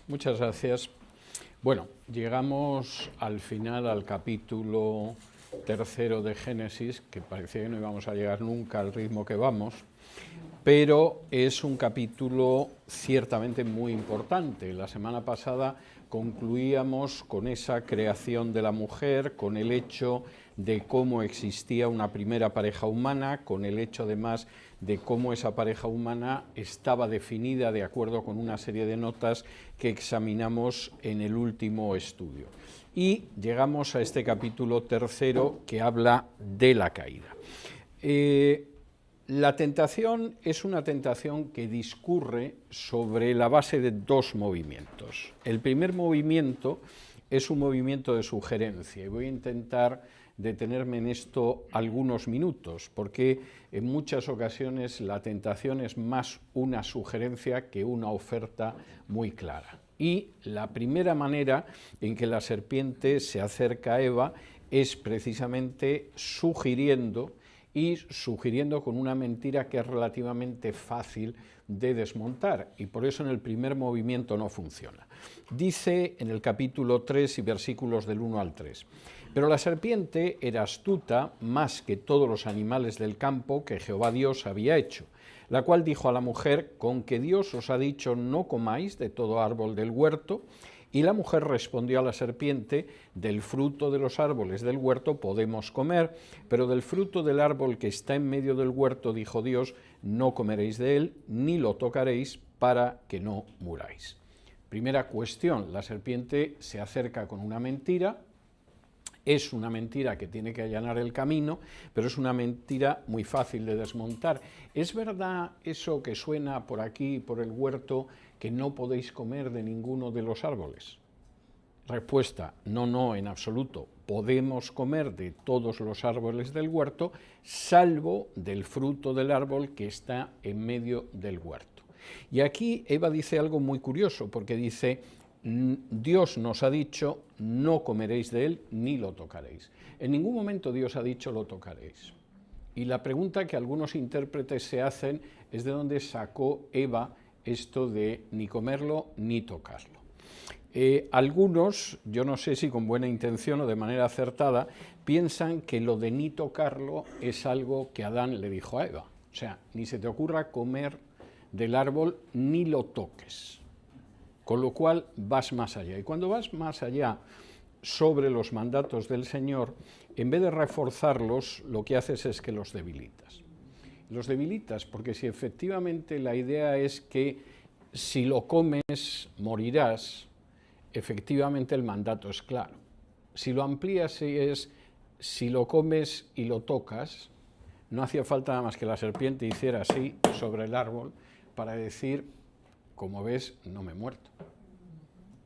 Muchas gracias. Bueno, llegamos al final, al capítulo tercero de Génesis, que parecía que no íbamos a llegar nunca al ritmo que vamos, pero es un capítulo ciertamente muy importante. La semana pasada concluíamos con esa creación de la mujer, con el hecho de cómo existía una primera pareja humana, con el hecho además de cómo esa pareja humana estaba definida de acuerdo con una serie de notas que examinamos en el último estudio. Y llegamos a este capítulo tercero que habla de la caída. La tentación es una tentación que discurre sobre la base de dos movimientos. El primer movimiento es un movimiento de sugerencia, y voy a intentar detenerme en esto algunos minutos, porque en muchas ocasiones la tentación es más una sugerencia que una oferta muy clara. Y la primera manera en que la serpiente se acerca a Eva es precisamente sugiriendo con una mentira que es relativamente fácil de desmontar, y por eso en el primer movimiento no funciona. Dice en el capítulo 3 y versículos del 1 al 3, pero la serpiente era astuta más que todos los animales del campo que Jehová Dios había hecho, la cual dijo a la mujer, con que Dios os ha dicho no comáis de todo árbol del huerto. Y la mujer respondió a la serpiente, del fruto de los árboles del huerto podemos comer, pero del fruto del árbol que está en medio del huerto, dijo Dios, no comeréis de él, ni lo tocaréis, para que no muráis. Primera cuestión, la serpiente se acerca con una mentira. Es una mentira que tiene que allanar el camino, pero es una mentira muy fácil de desmontar. ¿Es verdad eso que suena por aquí, por el huerto, que no podéis comer de ninguno de los árboles? Respuesta, no, en absoluto. Podemos comer de todos los árboles del huerto, salvo del fruto del árbol que está en medio del huerto. Y aquí Eva dice algo muy curioso, porque dice, Dios nos ha dicho, no comeréis de él, ni lo tocaréis. En ningún momento Dios ha dicho, lo tocaréis. Y la pregunta que algunos intérpretes se hacen es de dónde sacó Eva esto de ni comerlo ni tocarlo. Algunos, yo no sé si con buena intención o de manera acertada, piensan que lo de ni tocarlo es algo que Adán le dijo a Eva. O sea, ni se te ocurra comer del árbol ni lo toques. Con lo cual vas más allá. Y cuando vas más allá sobre los mandatos del Señor, en vez de reforzarlos, lo que haces es que los debilitas. Los debilitas porque si efectivamente la idea es que si lo comes morirás, efectivamente el mandato es claro. Si lo amplías y es si lo comes y lo tocas, no hacía falta nada más que la serpiente hiciera así sobre el árbol para decir, como ves, no me he muerto.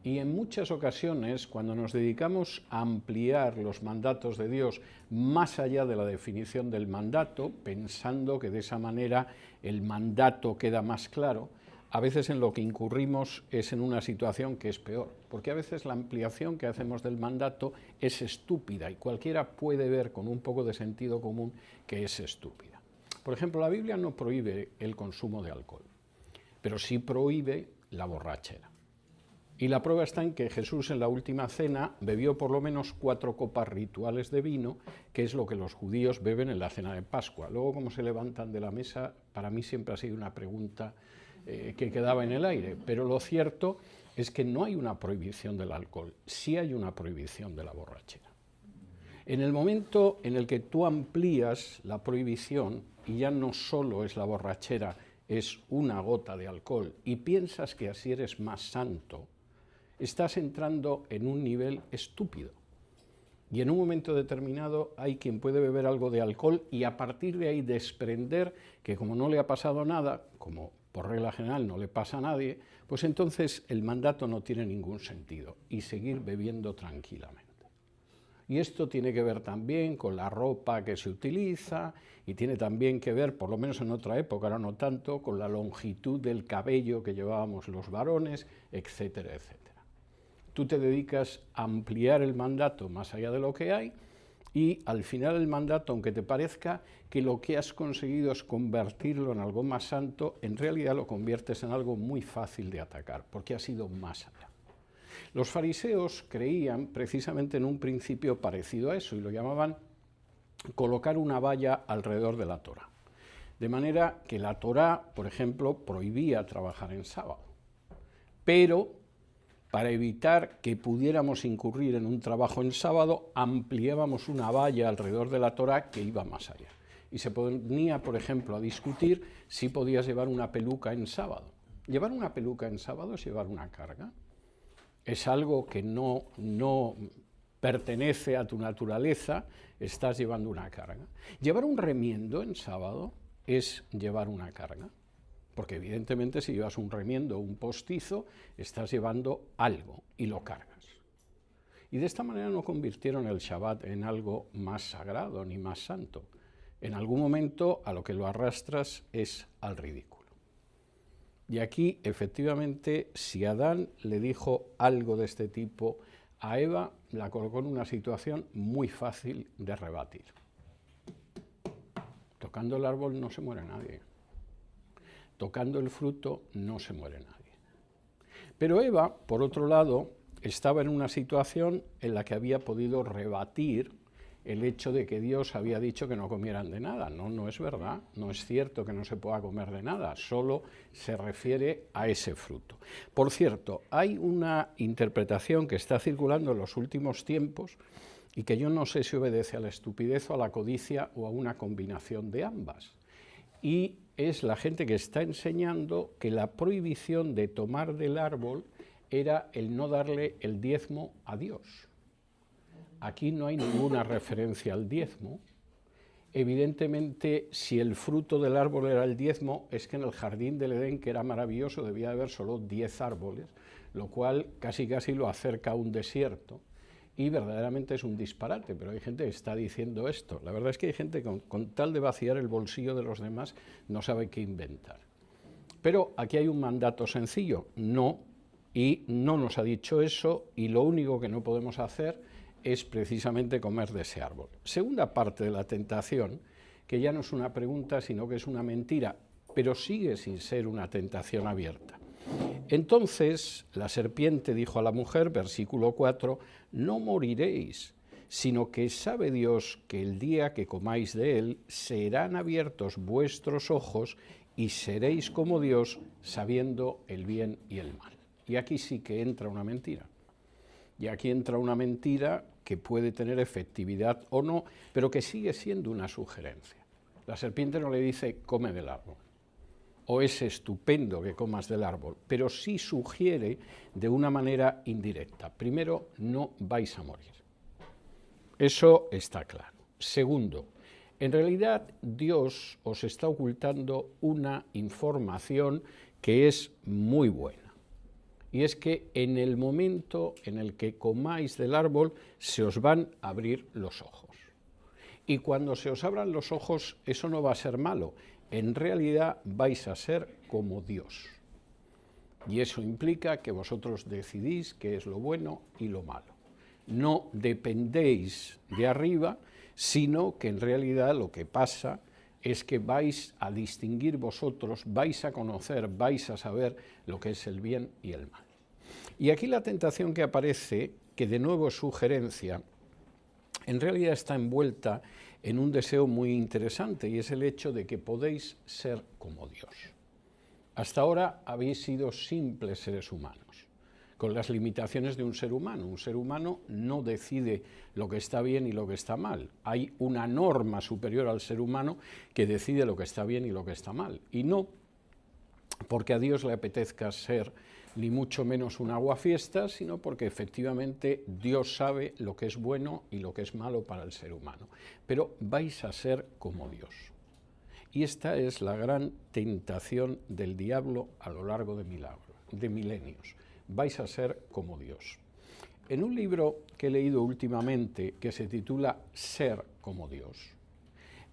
Y en muchas ocasiones, cuando nos dedicamos a ampliar los mandatos de Dios más allá de la definición del mandato, pensando que de esa manera el mandato queda más claro, a veces en lo que incurrimos es en una situación que es peor, porque a veces la ampliación que hacemos del mandato es estúpida y cualquiera puede ver con un poco de sentido común que es estúpida. Por ejemplo, la Biblia no prohíbe el consumo de alcohol, pero sí prohíbe la borrachera. Y la prueba está en que Jesús en la última cena bebió por lo menos 4 copas rituales de vino, que es lo que los judíos beben en la cena de Pascua. Luego, cómo se levantan de la mesa, para mí siempre ha sido una pregunta que quedaba en el aire. Pero lo cierto es que no hay una prohibición del alcohol, sí hay una prohibición de la borrachera. En el momento en el que tú amplías la prohibición, y ya no solo es la borrachera, es una gota de alcohol, y piensas que así eres más santo, estás entrando en un nivel estúpido. Y en un momento determinado hay quien puede beber algo de alcohol y a partir de ahí desprender que como no le ha pasado nada, como por regla general no le pasa a nadie, pues entonces el mandato no tiene ningún sentido y seguir bebiendo tranquilamente. Y esto tiene que ver también con la ropa que se utiliza y tiene también que ver, por lo menos en otra época, ahora no tanto, con la longitud del cabello que llevábamos los varones, etcétera, etcétera. Tú te dedicas a ampliar el mandato más allá de lo que hay y al final el mandato, aunque te parezca que lo que has conseguido es convertirlo en algo más santo, en realidad lo conviertes en algo muy fácil de atacar, porque has ido más allá. Los fariseos creían precisamente en un principio parecido a eso y lo llamaban colocar una valla alrededor de la Torá. De manera que la Torá, por ejemplo, prohibía trabajar en sábado. Pero para evitar que pudiéramos incurrir en un trabajo en sábado, ampliábamos una valla alrededor de la Torá que iba más allá. Y se ponía, por ejemplo, a discutir si podías llevar una peluca en sábado. ¿Llevar una peluca en sábado es llevar una carga? Es algo que no pertenece a tu naturaleza, estás llevando una carga. Llevar un remiendo en sábado es llevar una carga, porque evidentemente si llevas un remiendo o un postizo, estás llevando algo y lo cargas. Y de esta manera no convirtieron el Shabbat en algo más sagrado ni más santo. En algún momento a lo que lo arrastras es al ridículo. Y aquí, efectivamente, si Adán le dijo algo de este tipo a Eva, la colocó en una situación muy fácil de rebatir. Tocando el árbol no se muere nadie. Tocando el fruto no se muere nadie. Pero Eva, por otro lado, estaba en una situación en la que había podido rebatir el hecho de que Dios había dicho que no comieran de nada. No, no es verdad, no es cierto que no se pueda comer de nada, solo se refiere a ese fruto. Por cierto, hay una interpretación que está circulando en los últimos tiempos y que yo no sé si obedece a la estupidez o a la codicia o a una combinación de ambas. Y es la gente que está enseñando que la prohibición de tomar del árbol era el no darle el diezmo a Dios. Aquí no hay ninguna referencia al diezmo. Evidentemente, si el fruto del árbol era el diezmo, es que en el jardín del Edén, que era maravilloso, debía haber solo 10 árboles, lo cual casi lo acerca a un desierto. Y verdaderamente es un disparate, pero hay gente que está diciendo esto. La verdad es que hay gente que con tal de vaciar el bolsillo de los demás no sabe qué inventar. Pero aquí hay un mandato sencillo, no, y no nos ha dicho eso, y lo único que no podemos hacer es precisamente comer de ese árbol. Segunda parte de la tentación, que ya no es una pregunta, sino que es una mentira, pero sigue sin ser una tentación abierta. Entonces la serpiente dijo a la mujer, versículo 4, no moriréis, sino que sabe Dios que el día que comáis de él serán abiertos vuestros ojos y seréis como Dios, sabiendo el bien y el mal. Y aquí sí que entra una mentira. Y aquí entra una mentira que puede tener efectividad o no, pero que sigue siendo una sugerencia. La serpiente no le dice, come del árbol, o es estupendo que comas del árbol, pero sí sugiere de una manera indirecta. Primero, no vais a morir. Eso está claro. Segundo, en realidad Dios os está ocultando una información que es muy buena. Y es que en el momento en el que comáis del árbol, se os van a abrir los ojos. Y cuando se os abran los ojos, eso no va a ser malo. En realidad vais a ser como Dios. Y eso implica que vosotros decidís qué es lo bueno y lo malo. No dependéis de arriba, sino que en realidad lo que pasa es que vais a distinguir vosotros, vais a conocer, vais a saber lo que es el bien y el mal. Y aquí la tentación que aparece, que de nuevo es sugerencia, en realidad está envuelta en un deseo muy interesante, y es el hecho de que podéis ser como Dios. Hasta ahora habéis sido simples seres humanos, con las limitaciones de un ser humano. Un ser humano no decide lo que está bien y lo que está mal. Hay una norma superior al ser humano que decide lo que está bien y lo que está mal. Y no porque a Dios le apetezca ser ni mucho menos un aguafiestas, sino porque efectivamente Dios sabe lo que es bueno y lo que es malo para el ser humano. Pero vais a ser como Dios. Y esta es la gran tentación del diablo a lo largo de milenios. Vais a ser como Dios. En un libro que he leído últimamente, que se titula Ser como Dios,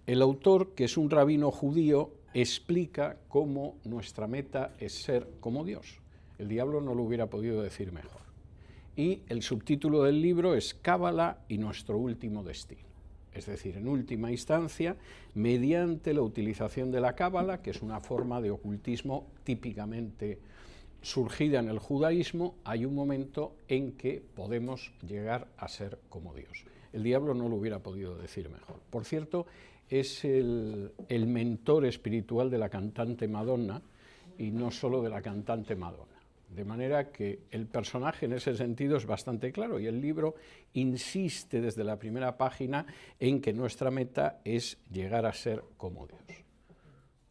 el autor, que es un rabino judío, explica cómo nuestra meta es ser como Dios. El diablo no lo hubiera podido decir mejor. Y el subtítulo del libro es Cábala y nuestro último destino. Es decir, en última instancia, mediante la utilización de la cábala, que es una forma de ocultismo típicamente surgida en el judaísmo, hay un momento en que podemos llegar a ser como Dios. El diablo no lo hubiera podido decir mejor. Por cierto, es el mentor espiritual de la cantante Madonna, y no solo de la cantante Madonna. De manera que el personaje en ese sentido es bastante claro, y el libro insiste desde la primera página en que nuestra meta es llegar a ser como Dios.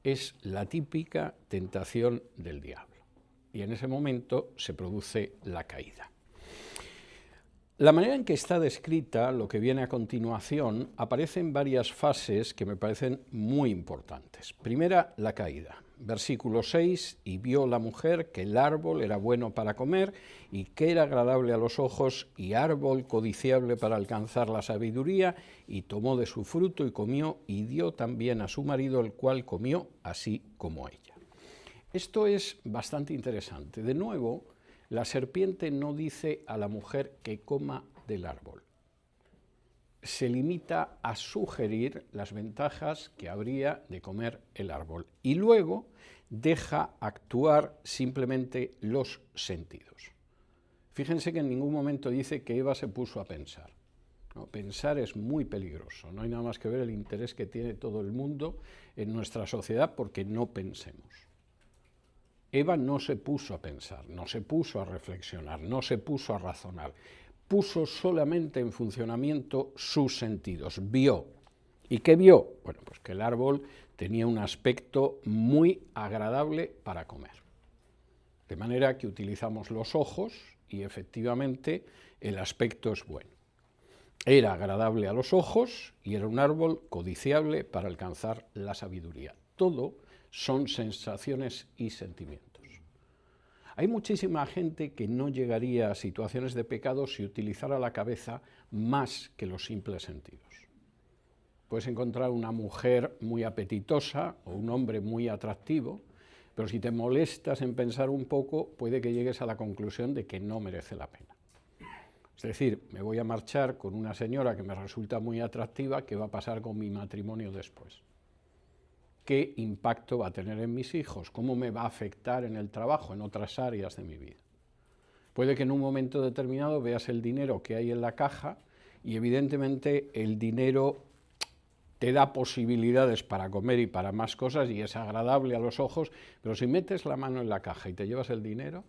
Es la típica tentación del diablo, y en ese momento se produce la caída. La manera en que está descrita lo que viene a continuación aparece en varias fases que me parecen muy importantes. Primera, la caída. Versículo 6, y vio la mujer que el árbol era bueno para comer y que era agradable a los ojos y árbol codiciable para alcanzar la sabiduría, y tomó de su fruto y comió y dio también a su marido, el cual comió así como ella. Esto es bastante interesante. De nuevo, la serpiente no dice a la mujer que coma del árbol. Se limita a sugerir las ventajas que habría de comer el árbol y luego deja actuar simplemente los sentidos. Fíjense que en ningún momento dice que Eva se puso a pensar. No, pensar es muy peligroso, no hay nada más que ver el interés que tiene todo el mundo en nuestra sociedad porque no pensemos. Eva no se puso a pensar, no se puso a reflexionar, no se puso a razonar, puso solamente en funcionamiento sus sentidos, vio. ¿Y qué vio? Bueno, pues que el árbol tenía un aspecto muy agradable para comer. De manera que utilizamos los ojos y efectivamente el aspecto es bueno. Era agradable a los ojos y era un árbol codiciable para alcanzar la sabiduría. Todo son sensaciones y sentimientos. Hay muchísima gente que no llegaría a situaciones de pecado si utilizara la cabeza más que los simples sentidos. Puedes encontrar una mujer muy apetitosa o un hombre muy atractivo, pero si te molestas en pensar un poco, puede que llegues a la conclusión de que no merece la pena. Es decir, me voy a marchar con una señora que me resulta muy atractiva, ¿qué va a pasar con mi matrimonio después? ¿Qué impacto va a tener en mis hijos? ¿Cómo me va a afectar en el trabajo, en otras áreas de mi vida? Puede que en un momento determinado veas el dinero que hay en la caja y evidentemente el dinero te da posibilidades para comer y para más cosas y es agradable a los ojos, pero si metes la mano en la caja y te llevas el dinero,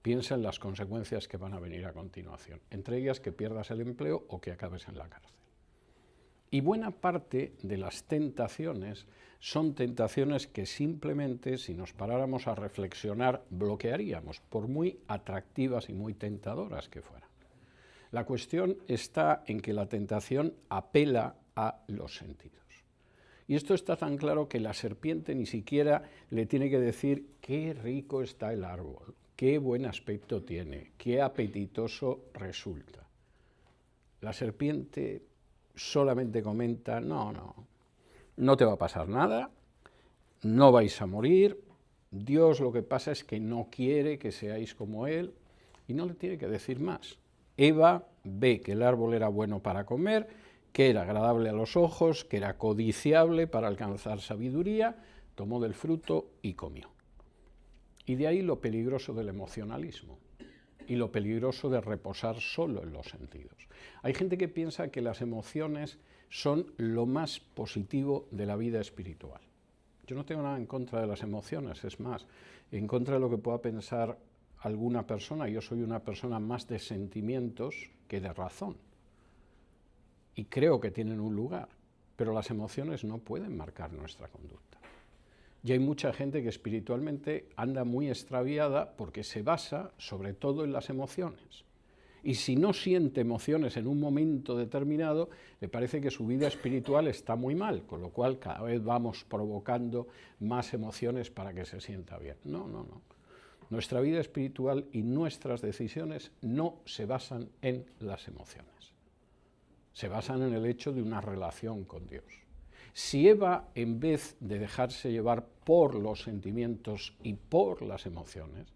piensa en las consecuencias que van a venir a continuación, entre ellas que pierdas el empleo o que acabes en la cárcel. Y buena parte de las tentaciones son tentaciones que simplemente, si nos paráramos a reflexionar, bloquearíamos, por muy atractivas y muy tentadoras que fueran. La cuestión está en que la tentación apela a los sentidos. Y esto está tan claro que la serpiente ni siquiera le tiene que decir qué rico está el árbol, qué buen aspecto tiene, qué apetitoso resulta. La serpiente solamente comenta, no te va a pasar nada, no vais a morir, Dios lo que pasa es que no quiere que seáis como Él, y no le tiene que decir más. Eva ve que el árbol era bueno para comer, que era agradable a los ojos, que era codiciable para alcanzar sabiduría, tomó del fruto y comió. Y de ahí lo peligroso del emocionalismo y lo peligroso de reposar solo en los sentidos. Hay gente que piensa que las emociones son lo más positivo de la vida espiritual. Yo no tengo nada en contra de las emociones, es más, en contra de lo que pueda pensar alguna persona. Yo soy una persona más de sentimientos que de razón. Y creo que tienen un lugar, pero las emociones no pueden marcar nuestra conducta. Y hay mucha gente que espiritualmente anda muy extraviada porque se basa sobre todo en las emociones. Y si no siente emociones en un momento determinado, le parece que su vida espiritual está muy mal, con lo cual cada vez vamos provocando más emociones para que se sienta bien. No. Nuestra vida espiritual y nuestras decisiones no se basan en las emociones. Se basan en el hecho de una relación con Dios. Si Eva, en vez de dejarse llevar por los sentimientos y por las emociones,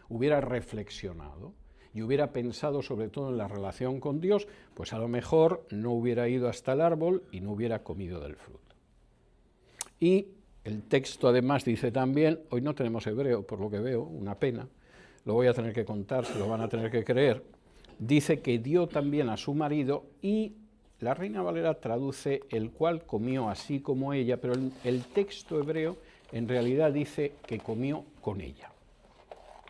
hubiera reflexionado y hubiera pensado sobre todo en la relación con Dios, pues a lo mejor no hubiera ido hasta el árbol y no hubiera comido del fruto. Y el texto además dice también, hoy no tenemos hebreo por lo que veo, una pena, lo voy a tener que contar, se lo van a tener que creer, dice que dio también a su marido, y la Reina Valera traduce el cual comió así como ella, pero el texto hebreo en realidad dice que comió con ella.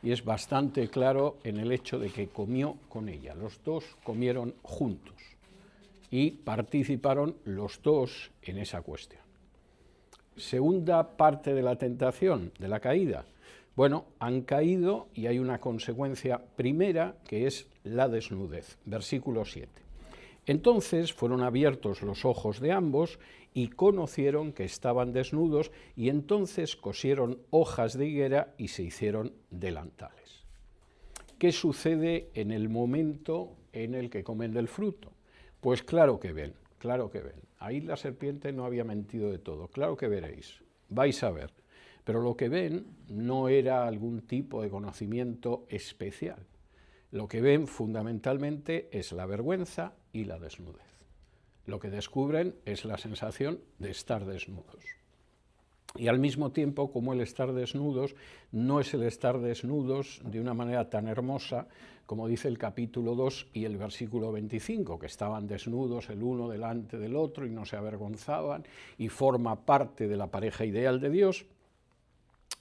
Y es bastante claro en el hecho de que comió con ella. Los dos comieron juntos y participaron los dos en esa cuestión. Segunda parte de la tentación, de la caída. Bueno, han caído y hay una consecuencia primera que es la desnudez. Versículo 7. Entonces fueron abiertos los ojos de ambos y conocieron que estaban desnudos, y entonces cosieron hojas de higuera y se hicieron delantales. ¿Qué sucede en el momento en el que comen del fruto? Pues claro que ven, claro que ven. Ahí la serpiente no había mentido de todo, claro que veréis, vais a ver. Pero lo que ven no era algún tipo de conocimiento especial. Lo que ven fundamentalmente es la vergüenza y la desnudez. Lo que descubren es la sensación de estar desnudos. Y al mismo tiempo, como el estar desnudos no es el estar desnudos de una manera tan hermosa como dice el capítulo 2 y el versículo 25, que estaban desnudos el uno delante del otro y no se avergonzaban, y forma parte de la pareja ideal de Dios,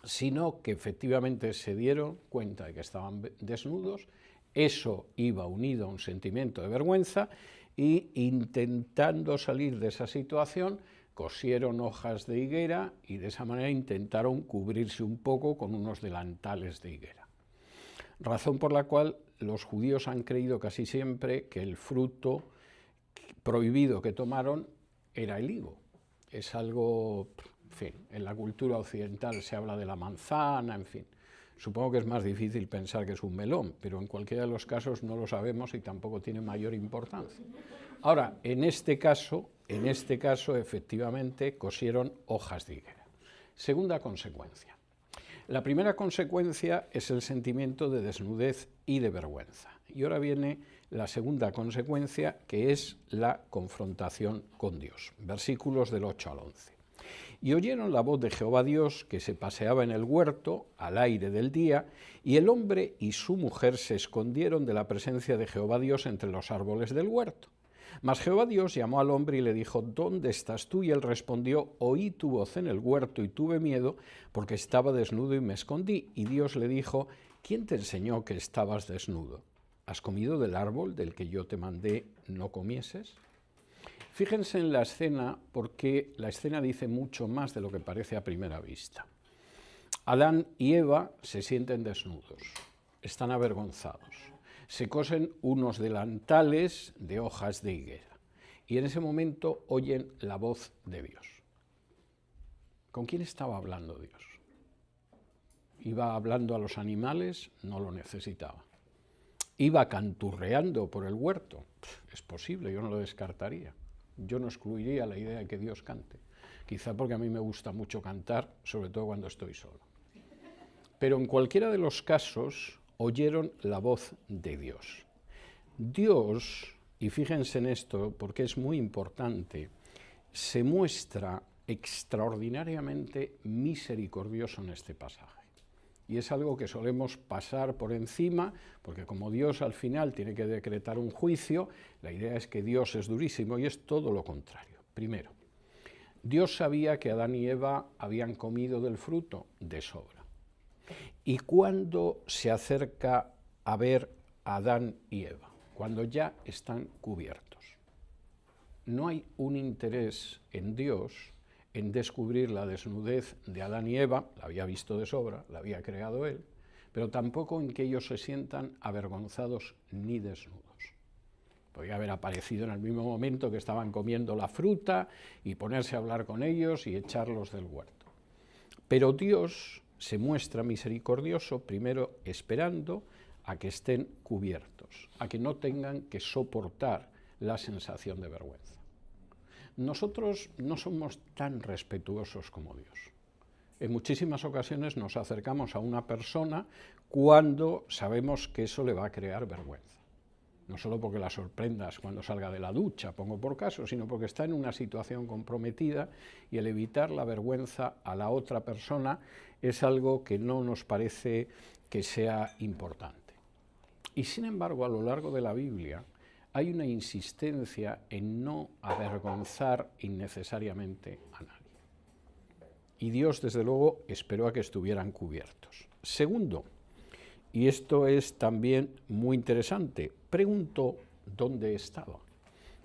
sino que efectivamente se dieron cuenta de que estaban desnudos. Eso iba unido a un sentimiento de vergüenza, y intentando salir de esa situación, cosieron hojas de higuera y de esa manera intentaron cubrirse un poco con unos delantales de higuera. Razón por la cual los judíos han creído casi siempre que el fruto prohibido que tomaron era el higo. Es algo, en fin, en la cultura occidental se habla de la manzana, en fin. Supongo que es más difícil pensar que es un melón, pero en cualquiera de los casos no lo sabemos y tampoco tiene mayor importancia. Ahora, en este caso, efectivamente, cosieron hojas de higuera. Segunda consecuencia. La primera consecuencia es el sentimiento de desnudez y de vergüenza. Y ahora viene la segunda consecuencia, que es la confrontación con Dios. Versículos del 8 al 11. Y oyeron la voz de Jehová Dios, que se paseaba en el huerto al aire del día, y el hombre y su mujer se escondieron de la presencia de Jehová Dios entre los árboles del huerto. Mas Jehová Dios llamó al hombre y le dijo: ¿Dónde estás tú? Y él respondió: Oí tu voz en el huerto y tuve miedo, porque estaba desnudo y me escondí. Y Dios le dijo: ¿Quién te enseñó que estabas desnudo? ¿Has comido del árbol del que yo te mandé no comieses? Fíjense en la escena, porque la escena dice mucho más de lo que parece a primera vista. Adán y Eva se sienten desnudos, están avergonzados, se cosen unos delantales de hojas de higuera, y en ese momento oyen la voz de Dios. ¿Con quién estaba hablando Dios? ¿Iba hablando a los animales? No lo necesitaba. ¿Iba canturreando por el huerto? Es posible, yo no lo descartaría. Yo no excluiría la idea de que Dios cante, quizá porque a mí me gusta mucho cantar, sobre todo cuando estoy solo. Pero en cualquiera de los casos oyeron la voz de Dios. Dios, y fíjense en esto porque es muy importante, se muestra extraordinariamente misericordioso en este pasaje. Y es algo que solemos pasar por encima, porque como Dios al final tiene que decretar un juicio, la idea es que Dios es durísimo, y es todo lo contrario. Primero, Dios sabía que Adán y Eva habían comido del fruto de sobra. ¿Y cuándo se acerca a ver a Adán y Eva? Cuando ya están cubiertos. No hay un interés en Dios en descubrir la desnudez de Adán y Eva, la había visto de sobra, la había creado él, pero tampoco en que ellos se sientan avergonzados ni desnudos. Podría haber aparecido en el mismo momento que estaban comiendo la fruta y ponerse a hablar con ellos y echarlos del huerto. Pero Dios se muestra misericordioso primero esperando a que estén cubiertos, a que no tengan que soportar la sensación de vergüenza. Nosotros no somos tan respetuosos como Dios. En muchísimas ocasiones nos acercamos a una persona cuando sabemos que eso le va a crear vergüenza. No solo porque la sorprendas cuando salga de la ducha, pongo por caso, sino porque está en una situación comprometida, y el evitar la vergüenza a la otra persona es algo que no nos parece que sea importante. Y sin embargo, a lo largo de la Biblia hay una insistencia en no avergonzar innecesariamente a nadie. Y Dios, desde luego, esperó a que estuvieran cubiertos. Segundo, y esto es también muy interesante, preguntó dónde estaba.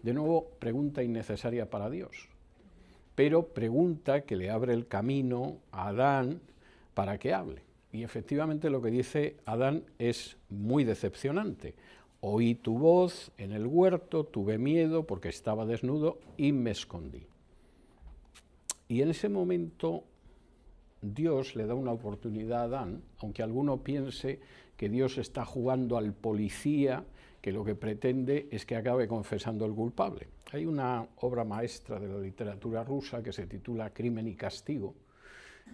De nuevo, pregunta innecesaria para Dios, pero pregunta que le abre el camino a Adán para que hable. Y efectivamente lo que dice Adán es muy decepcionante. Oí tu voz en el huerto, tuve miedo porque estaba desnudo y me escondí. Y en ese momento Dios le da una oportunidad a Adán, aunque alguno piense que Dios está jugando al policía, que lo que pretende es que acabe confesando al culpable. Hay una obra maestra de la literatura rusa que se titula Crimen y castigo,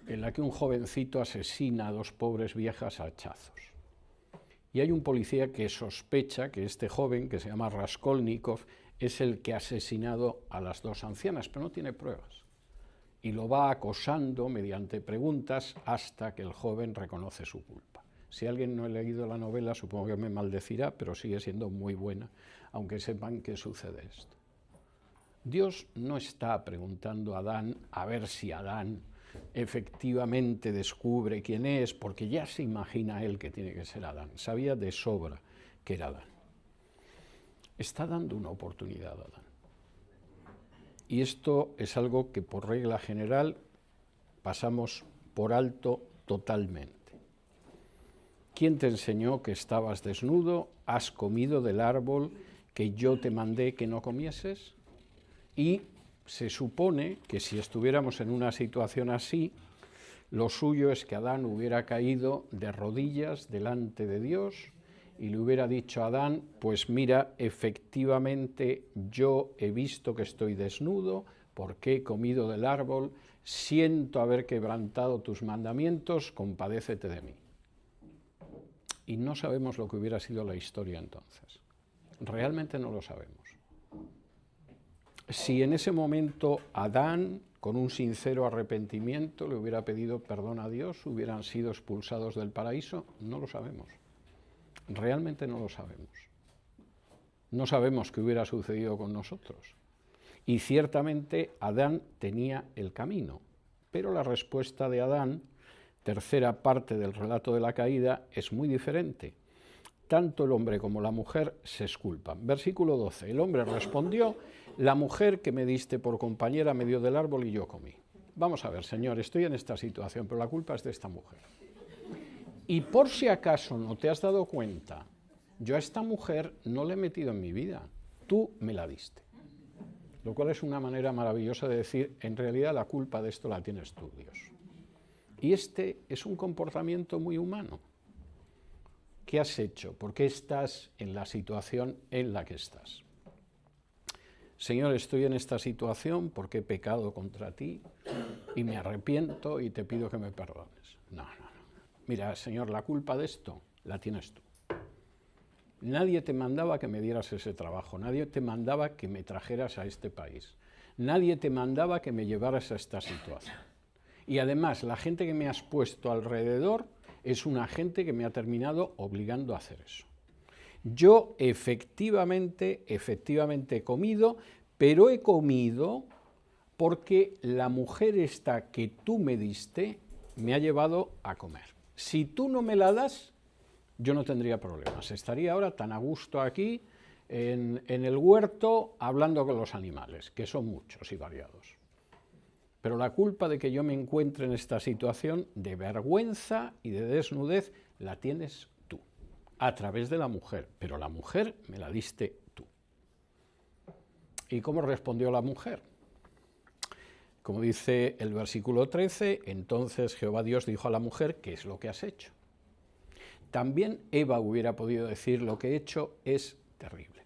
en la que un jovencito asesina a dos pobres viejas a hachazos. Y hay un policía que sospecha que este joven, que se llama Raskolnikov, es el que ha asesinado a las dos ancianas, pero no tiene pruebas. Y lo va acosando mediante preguntas hasta que el joven reconoce su culpa. Si alguien no ha leído la novela, supongo que me maldecirá, pero sigue siendo muy buena, aunque sepan que sucede esto. Dios no está preguntando a Adán a ver si Adán efectivamente descubre quién es, porque ya se imagina él que tiene que ser Adán. Sabía de sobra que era Adán. Está dando una oportunidad a Adán. Y esto es algo que por regla general pasamos por alto totalmente. ¿Quién te enseñó que estabas desnudo? ¿Has comido del árbol que yo te mandé que no comieses? Y se supone que si estuviéramos en una situación así, lo suyo es que Adán hubiera caído de rodillas delante de Dios y le hubiera dicho a Adán, pues mira, efectivamente yo he visto que estoy desnudo porque he comido del árbol, siento haber quebrantado tus mandamientos, compadécete de mí. Y no sabemos lo que hubiera sido la historia entonces. Realmente no lo sabemos. Si en ese momento Adán, con un sincero arrepentimiento, le hubiera pedido perdón a Dios, hubieran sido expulsados del paraíso, no lo sabemos. Realmente no lo sabemos. No sabemos qué hubiera sucedido con nosotros. Y ciertamente Adán tenía el camino, pero la respuesta de Adán, tercera parte del relato de la caída, es muy diferente. Tanto el hombre como la mujer se exculpan. Versículo 12. El hombre respondió, la mujer que me diste por compañera me dio del árbol y yo comí. Vamos a ver, Señor, estoy en esta situación, pero la culpa es de esta mujer. Y por si acaso no te has dado cuenta, yo a esta mujer no la he metido en mi vida, tú me la diste. Lo cual es una manera maravillosa de decir, en realidad la culpa de esto la tienes tú, Dios. Y este es un comportamiento muy humano. ¿Qué has hecho? ¿Por qué estás en la situación en la que estás? Señor, estoy en esta situación porque he pecado contra ti y me arrepiento y te pido que me perdones. No. Mira, Señor, la culpa de esto la tienes tú. Nadie te mandaba que me dieras ese trabajo, nadie te mandaba que me trajeras a este país, nadie te mandaba que me llevaras a esta situación. Y además, la gente que me has puesto alrededor es una gente que me ha terminado obligando a hacer eso. Yo efectivamente he comido, pero he comido porque la mujer esta que tú me diste me ha llevado a comer. Si tú no me la das, yo no tendría problemas. Estaría ahora tan a gusto aquí en el huerto hablando con los animales, que son muchos y variados. Pero la culpa de que yo me encuentre en esta situación de vergüenza y de desnudez la tienes tú, a través de la mujer. Pero la mujer me la diste tú. ¿Y cómo respondió la mujer? Como dice el versículo 13, entonces Jehová Dios dijo a la mujer, ¿qué es lo que has hecho? También Eva hubiera podido decir, lo que he hecho es terrible.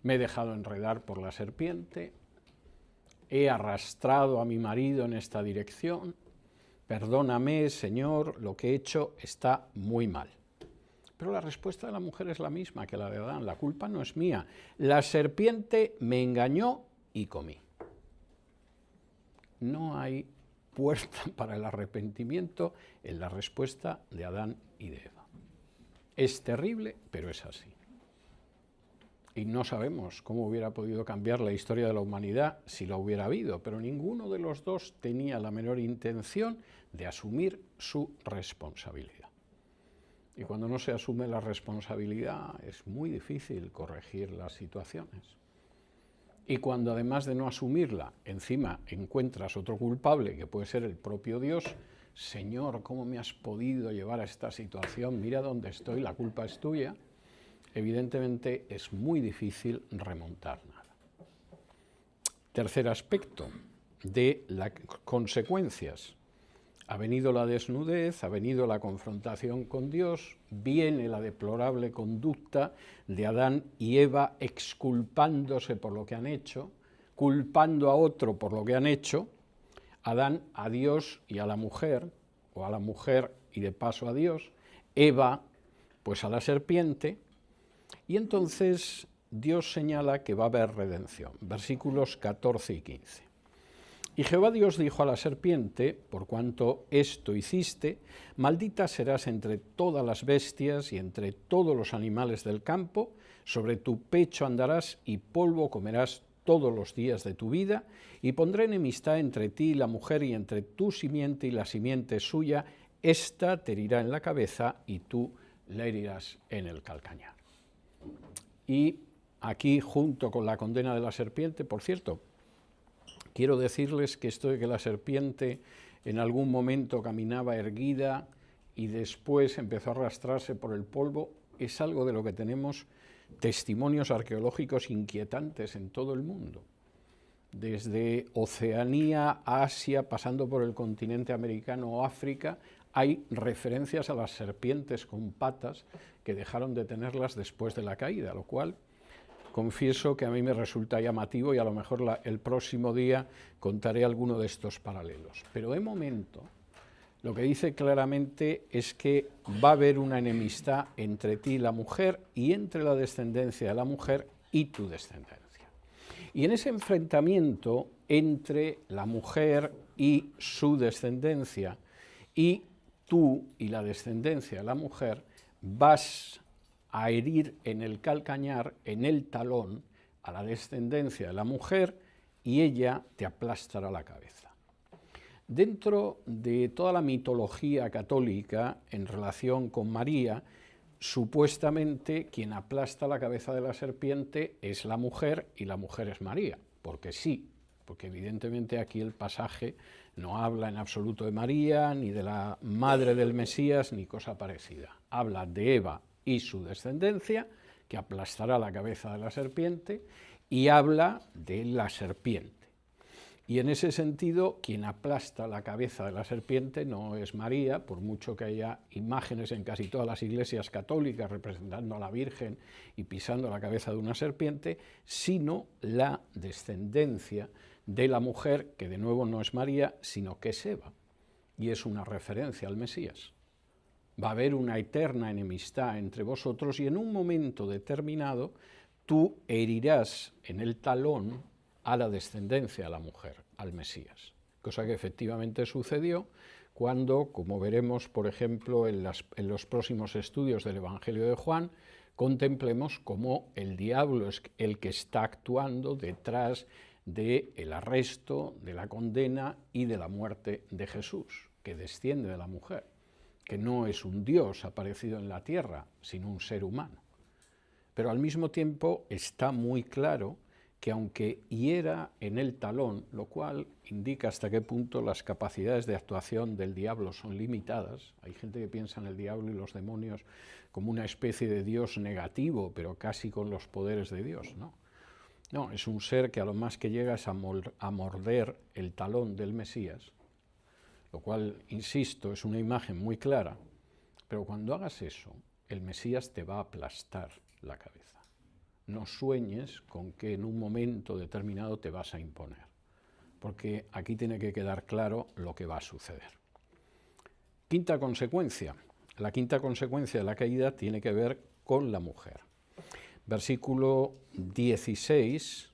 Me he dejado enredar por la serpiente, he arrastrado a mi marido en esta dirección, perdóname, Señor, lo que he hecho está muy mal. Pero la respuesta de la mujer es la misma que la de Adán, la culpa no es mía. La serpiente me engañó y comí. No hay puerta para el arrepentimiento en la respuesta de Adán y de Eva. Es terrible, pero es así. Y no sabemos cómo hubiera podido cambiar la historia de la humanidad si la hubiera habido, pero ninguno de los dos tenía la menor intención de asumir su responsabilidad. Y cuando no se asume la responsabilidad es muy difícil corregir las situaciones. Y cuando además de no asumirla, encima encuentras otro culpable, que puede ser el propio Dios, Señor, ¿cómo me has podido llevar a esta situación? Mira dónde estoy, la culpa es tuya. Evidentemente es muy difícil remontar nada. Tercer aspecto de las consecuencias. Ha venido la desnudez, ha venido la confrontación con Dios, viene la deplorable conducta de Adán y Eva exculpándose por lo que han hecho, culpando a otro por lo que han hecho, Adán a Dios y a la mujer, o a la mujer y de paso a Dios, Eva pues a la serpiente, y entonces Dios señala que va a haber redención, versículos 14 y 15. Y Jehová Dios dijo a la serpiente, por cuanto esto hiciste, maldita serás entre todas las bestias y entre todos los animales del campo, sobre tu pecho andarás y polvo comerás todos los días de tu vida, y pondré enemistad entre ti y la mujer y entre tu simiente y la simiente suya, ésta te herirá en la cabeza y tú la herirás en el calcañar. Y aquí, junto con la condena de la serpiente, por cierto, quiero decirles que esto de que la serpiente en algún momento caminaba erguida y después empezó a arrastrarse por el polvo, es algo de lo que tenemos testimonios arqueológicos inquietantes en todo el mundo. Desde Oceanía a Asia, pasando por el continente americano o África, hay referencias a las serpientes con patas que dejaron de tenerlas después de la caída, lo cual confieso que a mí me resulta llamativo y a lo mejor el próximo día contaré alguno de estos paralelos. Pero de momento lo que dice claramente es que va a haber una enemistad entre ti y la mujer y entre la descendencia de la mujer y tu descendencia. Y en ese enfrentamiento entre la mujer y su descendencia y tú y la descendencia de la mujer vas a herir en el calcañar, en el talón, a la descendencia de la mujer y ella te aplastará la cabeza. Dentro de toda la mitología católica en relación con María, supuestamente quien aplasta la cabeza de la serpiente es la mujer y la mujer es María, porque sí, porque evidentemente aquí el pasaje no habla en absoluto de María, ni de la madre del Mesías, ni cosa parecida. Habla de Eva y su descendencia, que aplastará la cabeza de la serpiente, y habla de la serpiente. Y en ese sentido, quien aplasta la cabeza de la serpiente no es María, por mucho que haya imágenes en casi todas las iglesias católicas representando a la Virgen y pisando la cabeza de una serpiente, sino la descendencia de la mujer, que de nuevo no es María, sino que es Eva, y es una referencia al Mesías. Va a haber una eterna enemistad entre vosotros y en un momento determinado tú herirás en el talón a la descendencia de la mujer, al Mesías, cosa que efectivamente sucedió cuando, como veremos, por ejemplo, en los próximos estudios del Evangelio de Juan, contemplemos cómo el diablo es el que está actuando detrás del arresto, de la condena y de la muerte de Jesús, que desciende de la mujer, que no es un Dios aparecido en la tierra, sino un ser humano. Pero al mismo tiempo está muy claro que aunque hiera en el talón, lo cual indica hasta qué punto las capacidades de actuación del diablo son limitadas, hay gente que piensa en el diablo y los demonios como una especie de Dios negativo, pero casi con los poderes de Dios, ¿no? No, es un ser que a lo más que llega es a morder el talón del Mesías, lo cual, insisto, es una imagen muy clara, pero cuando hagas eso, el Mesías te va a aplastar la cabeza. No sueñes con que en un momento determinado te vas a imponer, porque aquí tiene que quedar claro lo que va a suceder. Quinta consecuencia. La quinta consecuencia de la caída tiene que ver con la mujer. Versículo 16,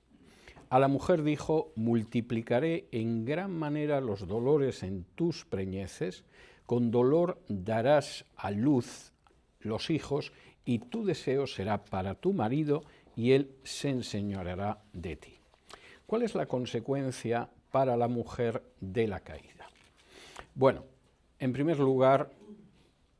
A la mujer dijo: multiplicaré en gran manera los dolores en tus preñeces, con dolor darás a luz los hijos, y tu deseo será para tu marido, y él se enseñoreará de ti. ¿Cuál es la consecuencia para la mujer de la caída? Bueno, en primer lugar,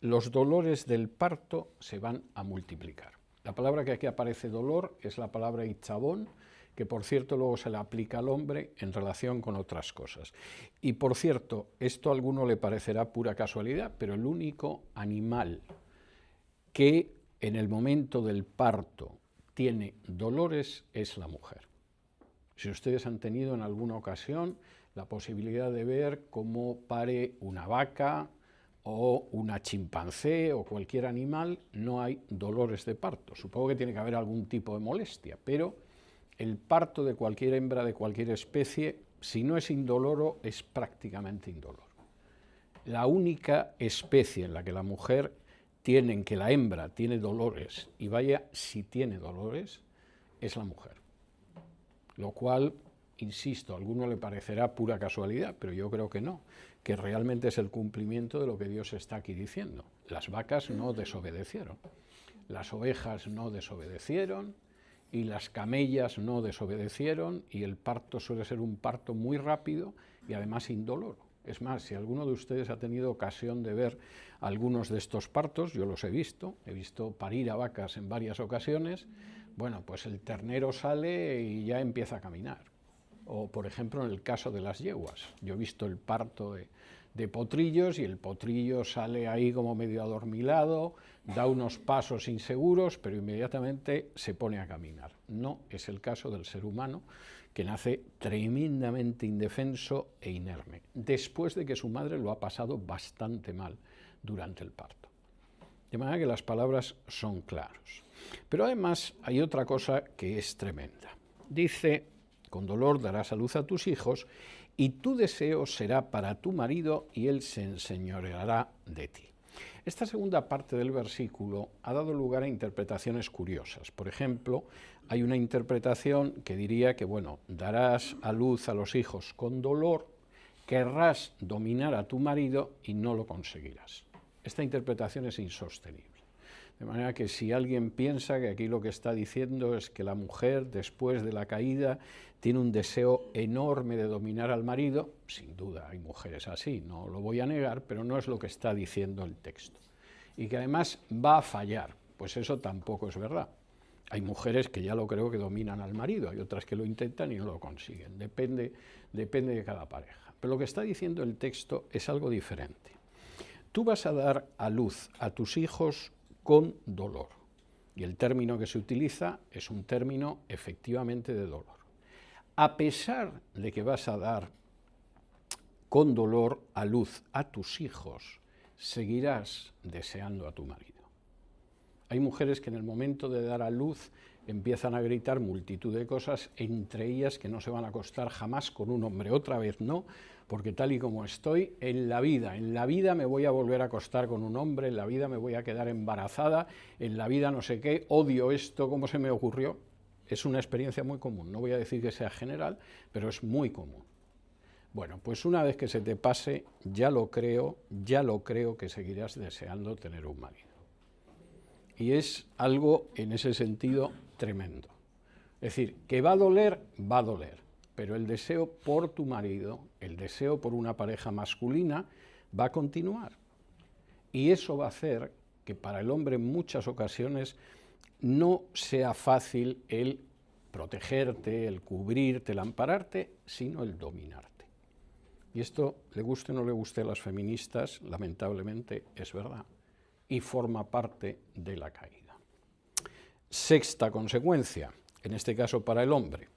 los dolores del parto se van a multiplicar. La palabra que aquí aparece, dolor, es la palabra itzabón, que por cierto luego se le aplica al hombre en relación con otras cosas. Y por cierto, esto a alguno le parecerá pura casualidad, pero el único animal que en el momento del parto tiene dolores es la mujer. Si ustedes han tenido en alguna ocasión la posibilidad de ver cómo pare una vaca o una chimpancé o cualquier animal, no hay dolores de parto. Supongo que tiene que haber algún tipo de molestia, pero el parto de cualquier hembra de cualquier especie, si no es indoloro, es prácticamente indoloro. La única especie en la que la mujer que la hembra tiene dolores, y vaya si tiene dolores, es la mujer. Lo cual, insisto, a alguno le parecerá pura casualidad, pero yo creo que no, que realmente es el cumplimiento de lo que Dios está aquí diciendo. Las vacas no desobedecieron, las ovejas no desobedecieron, y las camellas no desobedecieron, y el parto suele ser un parto muy rápido y además indoloro. Es más, si alguno de ustedes ha tenido ocasión de ver algunos de estos partos, yo los he visto parir a vacas en varias ocasiones, bueno, pues el ternero sale y ya empieza a caminar. O, por ejemplo, en el caso de las yeguas, yo he visto el parto de potrillos, y el potrillo sale ahí como medio adormilado, da unos pasos inseguros, pero inmediatamente se pone a caminar. No es el caso del ser humano, que nace tremendamente indefenso e inerme, después de que su madre lo ha pasado bastante mal durante el parto. De manera que las palabras son claras. Pero además hay otra cosa que es tremenda. Dice: con dolor darás a luz a tus hijos, y tu deseo será para tu marido, y él se enseñoreará de ti. Esta segunda parte del versículo ha dado lugar a interpretaciones curiosas. Por ejemplo, hay una interpretación que diría que, bueno, darás a luz a los hijos con dolor, querrás dominar a tu marido y no lo conseguirás. Esta interpretación es insostenible. De manera que si alguien piensa que aquí lo que está diciendo es que la mujer, después de la caída, tiene un deseo enorme de dominar al marido, sin duda hay mujeres así, no lo voy a negar, pero no es lo que está diciendo el texto. Y que además va a fallar, pues eso tampoco es verdad. Hay mujeres que ya lo creo que dominan al marido, hay otras que lo intentan y no lo consiguen, depende de cada pareja. Pero lo que está diciendo el texto es algo diferente. Tú vas a dar a luz a tus hijos con dolor. Y el término que se utiliza es un término efectivamente de dolor. A pesar de que vas a dar con dolor a luz a tus hijos, seguirás deseando a tu marido. Hay mujeres que en el momento de dar a luz empiezan a gritar multitud de cosas, entre ellas que no se van a acostar jamás con un hombre, otra vez no, porque tal y como estoy, en la vida me voy a volver a acostar con un hombre, en la vida me voy a quedar embarazada, en la vida no sé qué, odio esto, ¿cómo se me ocurrió? Es una experiencia muy común, no voy a decir que sea general, pero es muy común. Bueno, pues una vez que se te pase, ya lo creo que seguirás deseando tener un marido. Y es algo, en ese sentido, tremendo. Es decir, que va a doler, pero el deseo por tu marido, el deseo por una pareja masculina, va a continuar. Y eso va a hacer que para el hombre en muchas ocasiones no sea fácil el protegerte, el cubrirte, el ampararte, sino el dominarte. Y esto, le guste o no le guste a las feministas, lamentablemente es verdad, y forma parte de la caída. Sexta consecuencia, en este caso para el hombre.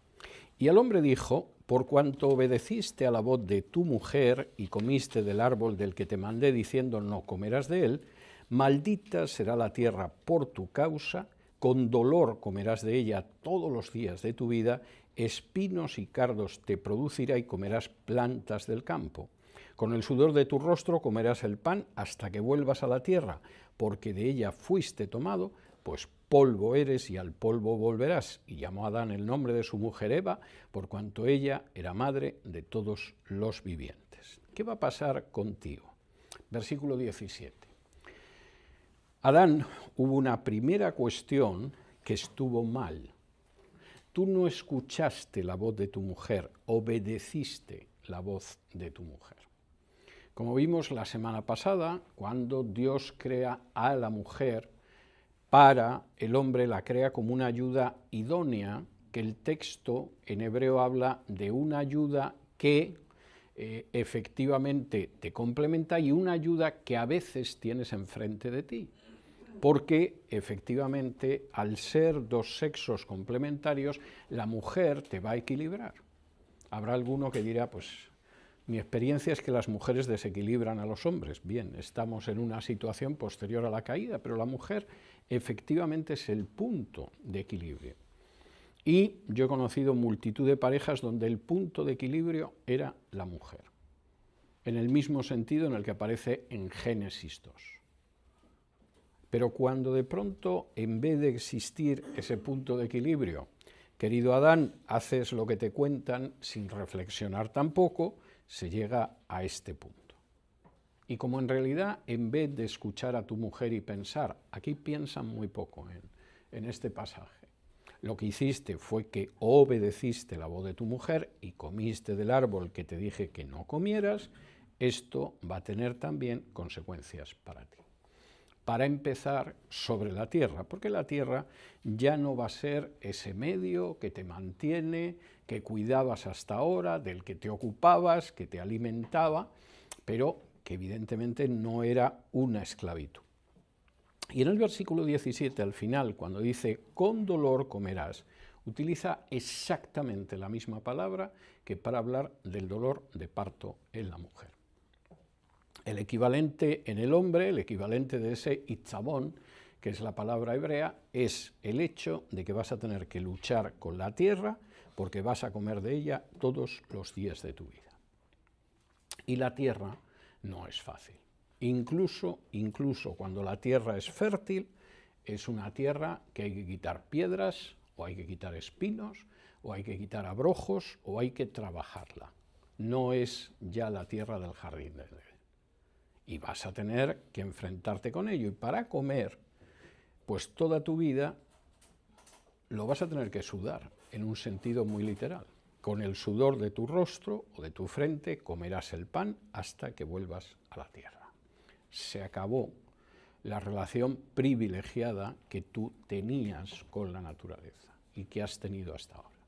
Y al hombre dijo: por cuanto obedeciste a la voz de tu mujer y comiste del árbol del que te mandé diciendo no comerás de él, maldita será la tierra por tu causa, con dolor comerás de ella todos los días de tu vida, espinos y cardos te producirá y comerás plantas del campo. Con el sudor de tu rostro comerás el pan hasta que vuelvas a la tierra, porque de ella fuiste tomado, pues polvo eres y al polvo volverás. Y llamó a Adán el nombre de su mujer Eva, por cuanto ella era madre de todos los vivientes. ¿Qué va a pasar contigo? Versículo 17. Adán, hubo una primera cuestión que estuvo mal. Tú no escuchaste la voz de tu mujer, obedeciste la voz de tu mujer. Como vimos la semana pasada, cuando Dios crea a la mujer para el hombre, la crea como una ayuda idónea, que el texto en hebreo habla de una ayuda que efectivamente te complementa y una ayuda que a veces tienes enfrente de ti. Porque efectivamente, al ser dos sexos complementarios, la mujer te va a equilibrar. Habrá alguno que dirá, pues, mi experiencia es que las mujeres desequilibran a los hombres. Bien, estamos en una situación posterior a la caída, pero la mujer efectivamente es el punto de equilibrio. Y yo he conocido multitud de parejas donde el punto de equilibrio era la mujer, en el mismo sentido en el que aparece en Génesis 2. Pero cuando de pronto, en vez de existir ese punto de equilibrio, querido Adán, haces lo que te cuentan sin reflexionar tampoco, se llega a este punto. Y como en realidad, en vez de escuchar a tu mujer y pensar, aquí piensan muy poco en este pasaje, lo que hiciste fue que obedeciste la voz de tu mujer y comiste del árbol que te dije que no comieras, esto va a tener también consecuencias para ti. Para empezar, sobre la tierra, porque la tierra ya no va a ser ese medio que te mantiene, que cuidabas hasta ahora, del que te ocupabas, que te alimentaba, pero que evidentemente no era una esclavitud. Y en el versículo 17, al final, cuando dice, con dolor comerás, utiliza exactamente la misma palabra que para hablar del dolor de parto en la mujer. El equivalente en el hombre, el equivalente de ese itzabón, que es la palabra hebrea, es el hecho de que vas a tener que luchar con la tierra porque vas a comer de ella todos los días de tu vida. Y la tierra no es fácil. Incluso cuando la tierra es fértil, es una tierra que hay que quitar piedras, o hay que quitar espinos, o hay que quitar abrojos, o hay que trabajarla. No es ya la tierra del jardín de Edén. Y vas a tener que enfrentarte con ello. Y para comer, pues toda tu vida lo vas a tener que sudar, en un sentido muy literal. Con el sudor de tu rostro o de tu frente comerás el pan hasta que vuelvas a la tierra. Se acabó la relación privilegiada que tú tenías con la naturaleza y que has tenido hasta ahora.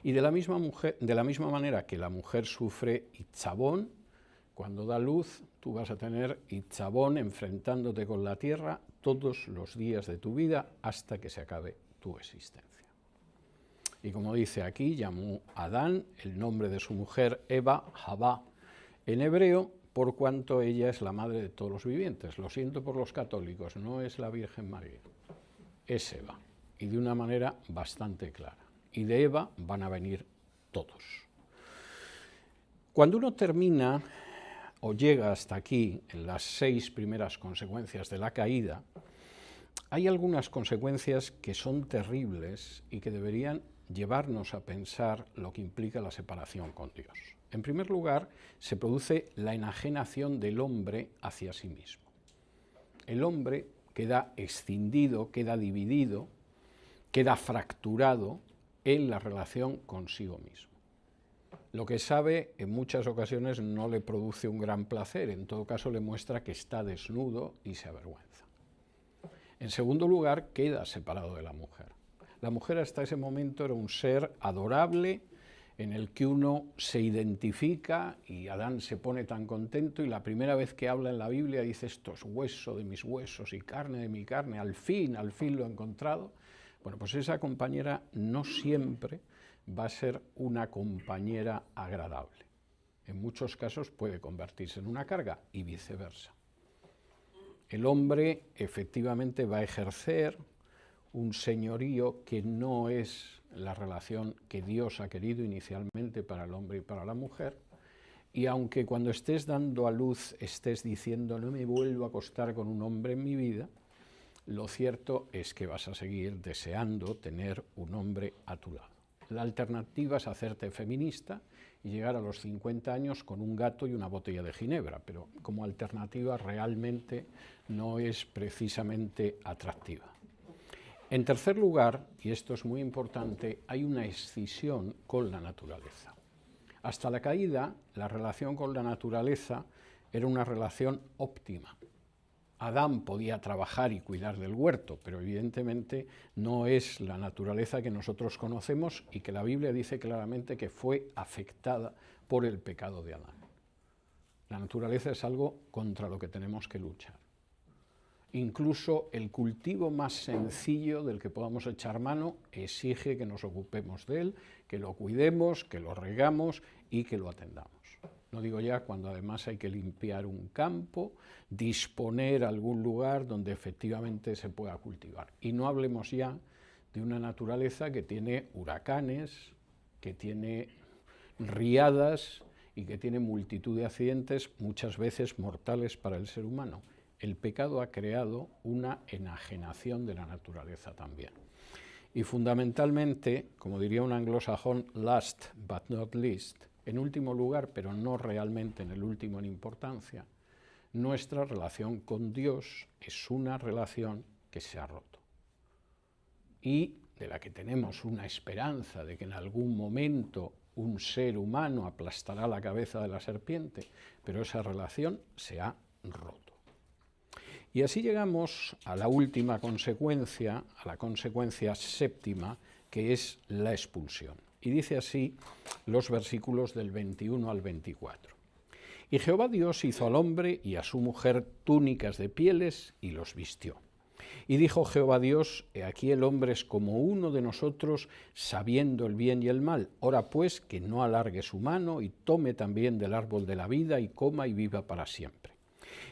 Y de la misma manera que la mujer sufre itzabón, cuando da luz, tú vas a tener itzabón enfrentándote con la tierra todos los días de tu vida hasta que se acabe tu existencia. Y como dice aquí, llamó a Adán el nombre de su mujer Eva, Javá, en hebreo, por cuanto ella es la madre de todos los vivientes. Lo siento por los católicos, no es la Virgen María, es Eva, y de una manera bastante clara. Y de Eva van a venir todos. Cuando uno termina o llega hasta aquí, en las 6 primeras consecuencias de la caída, hay algunas consecuencias que son terribles y que deberían llevarnos a pensar lo que implica la separación con Dios. En primer lugar, se produce la enajenación del hombre hacia sí mismo. El hombre queda escindido, queda dividido, queda fracturado en la relación consigo mismo. Lo que sabe en muchas ocasiones no le produce un gran placer, en todo caso le muestra que está desnudo y se avergüenza. En segundo lugar, queda separado de la mujer. La mujer hasta ese momento era un ser adorable en el que uno se identifica y Adán se pone tan contento y la primera vez que habla en la Biblia dice esto es hueso de mis huesos y carne de mi carne, al fin lo he encontrado. Bueno, pues esa compañera no siempre va a ser una compañera agradable. En muchos casos puede convertirse en una carga y viceversa. El hombre efectivamente va a ejercer un señorío que no es la relación que Dios ha querido inicialmente para el hombre y para la mujer, y aunque cuando estés dando a luz estés diciendo no me vuelvo a acostar con un hombre en mi vida, lo cierto es que vas a seguir deseando tener un hombre a tu lado. La alternativa es hacerte feminista y llegar a los 50 años con un gato y una botella de ginebra, pero como alternativa realmente no es precisamente atractiva. En tercer lugar, y esto es muy importante, hay una escisión con la naturaleza. Hasta la caída, la relación con la naturaleza era una relación óptima. Adán podía trabajar y cuidar del huerto, pero evidentemente no es la naturaleza que nosotros conocemos y que la Biblia dice claramente que fue afectada por el pecado de Adán. La naturaleza es algo contra lo que tenemos que luchar. Incluso el cultivo más sencillo del que podamos echar mano exige que nos ocupemos de él, que lo cuidemos, que lo regamos y que lo atendamos. No digo ya cuando además hay que limpiar un campo, disponer algún lugar donde efectivamente se pueda cultivar. Y no hablemos ya de una naturaleza que tiene huracanes, que tiene riadas y que tiene multitud de accidentes, muchas veces mortales para el ser humano. El pecado ha creado una enajenación de la naturaleza también. Y fundamentalmente, como diría un anglosajón, last but not least, en último lugar, pero no realmente en el último en importancia, nuestra relación con Dios es una relación que se ha roto y de la que tenemos una esperanza de que en algún momento un ser humano aplastará la cabeza de la serpiente, pero esa relación se ha roto. Y así llegamos a la última consecuencia, a la consecuencia séptima, que es la expulsión. Y dice así los versículos del 21 al 24. Y Jehová Dios hizo al hombre y a su mujer túnicas de pieles y los vistió. Y dijo Jehová Dios, he aquí el hombre es como uno de nosotros, sabiendo el bien y el mal. Ora pues que no alargue su mano y tome también del árbol de la vida y coma y viva para siempre.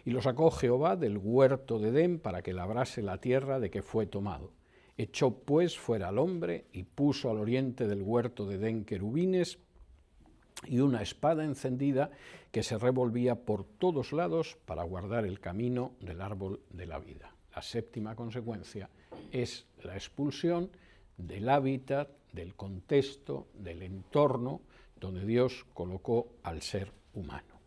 Y lo sacó Jehová del huerto de Edén para que labrase la tierra de que fue tomado. Echó pues fuera al hombre y puso al oriente del huerto de Edén querubines y una espada encendida que se revolvía por todos lados para guardar el camino del árbol de la vida. La séptima consecuencia es la expulsión del hábitat, del contexto, del entorno donde Dios colocó al ser humano.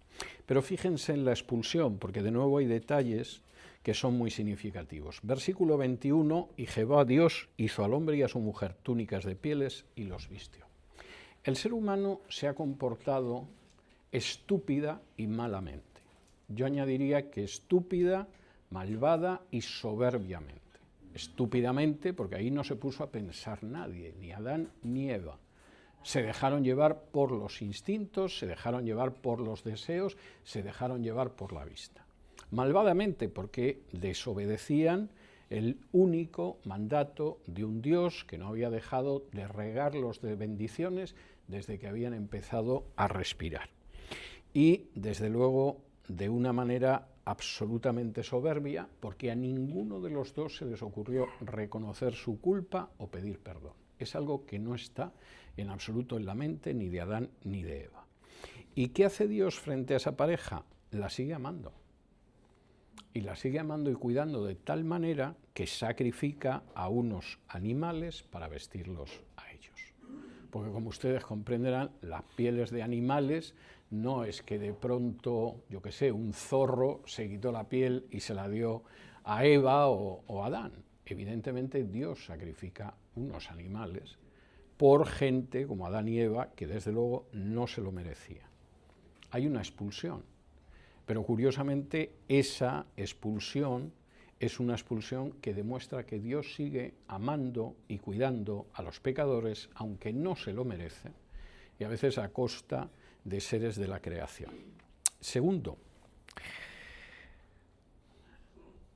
Pero fíjense en la expulsión, porque de nuevo hay detalles que son muy significativos. Versículo 21, y Jehová Dios hizo al hombre y a su mujer túnicas de pieles y los vistió. El ser humano se ha comportado estúpida y malamente. Yo añadiría que estúpida, malvada y soberbiamente. Estúpidamente, porque ahí no se puso a pensar nadie, ni Adán ni Eva. Se dejaron llevar por los instintos, se dejaron llevar por los deseos, se dejaron llevar por la vista. Malvadamente, porque desobedecían el único mandato de un Dios que no había dejado de regarlos de bendiciones desde que habían empezado a respirar. Y, desde luego, de una manera absolutamente soberbia, porque a ninguno de los dos se les ocurrió reconocer su culpa o pedir perdón. Es algo que no está en absoluto en la mente ni de Adán ni de Eva. ¿Y qué hace Dios frente a esa pareja? La sigue amando. Y la sigue amando y cuidando de tal manera que sacrifica a unos animales para vestirlos a ellos. Porque como ustedes comprenderán, las pieles de animales no es que de pronto, yo qué sé, un zorro se quitó la piel y se la dio a Eva o a Adán. Evidentemente Dios sacrifica unos animales por gente como Adán y Eva que desde luego no se lo merecía. Hay una expulsión, pero curiosamente esa expulsión es una expulsión que demuestra que Dios sigue amando y cuidando a los pecadores, aunque no se lo merecen, y a veces a costa de seres de la creación. Segundo,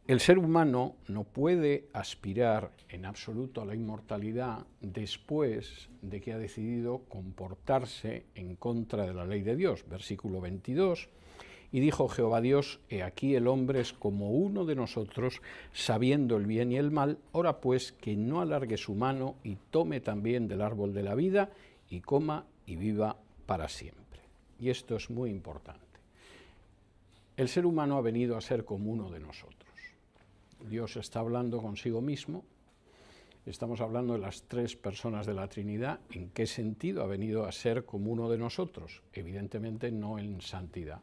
el ser humano no puede aspirar en absoluto a la inmortalidad después de que ha decidido comportarse en contra de la ley de Dios. Versículo 22, y dijo Jehová Dios, he aquí el hombre es como uno de nosotros, sabiendo el bien y el mal, ora pues que no alargue su mano y tome también del árbol de la vida y coma y viva para siempre. Y esto es muy importante. El ser humano ha venido a ser como uno de nosotros. Dios está hablando consigo mismo. Estamos hablando de las tres personas de la Trinidad. ¿En qué sentido ha venido a ser como uno de nosotros? Evidentemente no en santidad,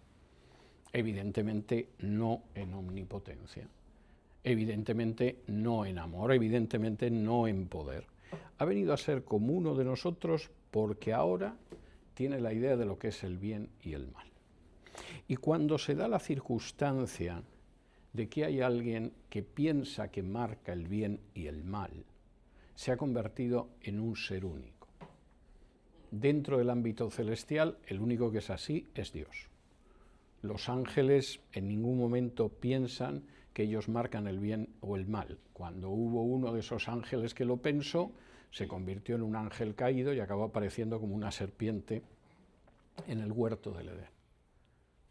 evidentemente no en omnipotencia, evidentemente no en amor, evidentemente no en poder. Ha venido a ser como uno de nosotros porque ahora tiene la idea de lo que es el bien y el mal. Y cuando se da la circunstancia de que hay alguien que piensa que marca el bien y el mal, se ha convertido en un ser único. Dentro del ámbito celestial, el único que es así es Dios. Los ángeles en ningún momento piensan que ellos marcan el bien o el mal. Cuando hubo uno de esos ángeles que lo pensó, se convirtió en un ángel caído y acabó apareciendo como una serpiente en el huerto del Edén.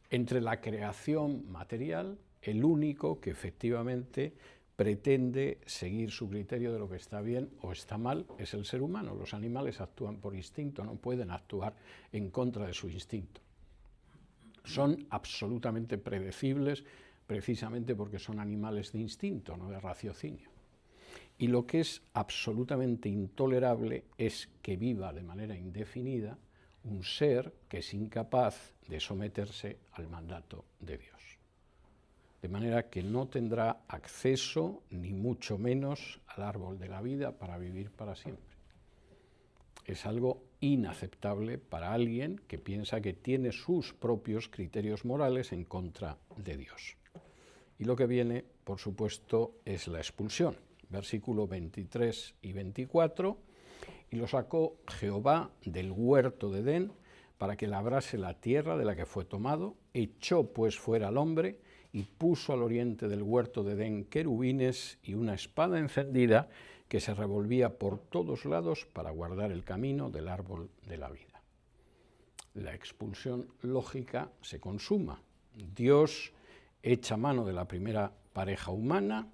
Entre la creación material, el único que efectivamente pretende seguir su criterio de lo que está bien o está mal es el ser humano. Los animales actúan por instinto, no pueden actuar en contra de su instinto. Son absolutamente predecibles precisamente porque son animales de instinto, no de raciocinio. Y lo que es absolutamente intolerable es que viva de manera indefinida un ser que es incapaz de someterse al mandato de Dios. De manera que no tendrá acceso, ni mucho menos, al árbol de la vida para vivir para siempre. Es algo inaceptable para alguien que piensa que tiene sus propios criterios morales en contra de Dios. Y lo que viene, por supuesto, es la expulsión. Versículo 23 y 24, y lo sacó Jehová del huerto de Edén para que labrase la tierra de la que fue tomado, echó pues fuera al hombre, y puso al oriente del huerto de Edén querubines y una espada encendida que se revolvía por todos lados para guardar el camino del árbol de la vida. La expulsión lógica se consuma. Dios echa mano de la primera pareja humana,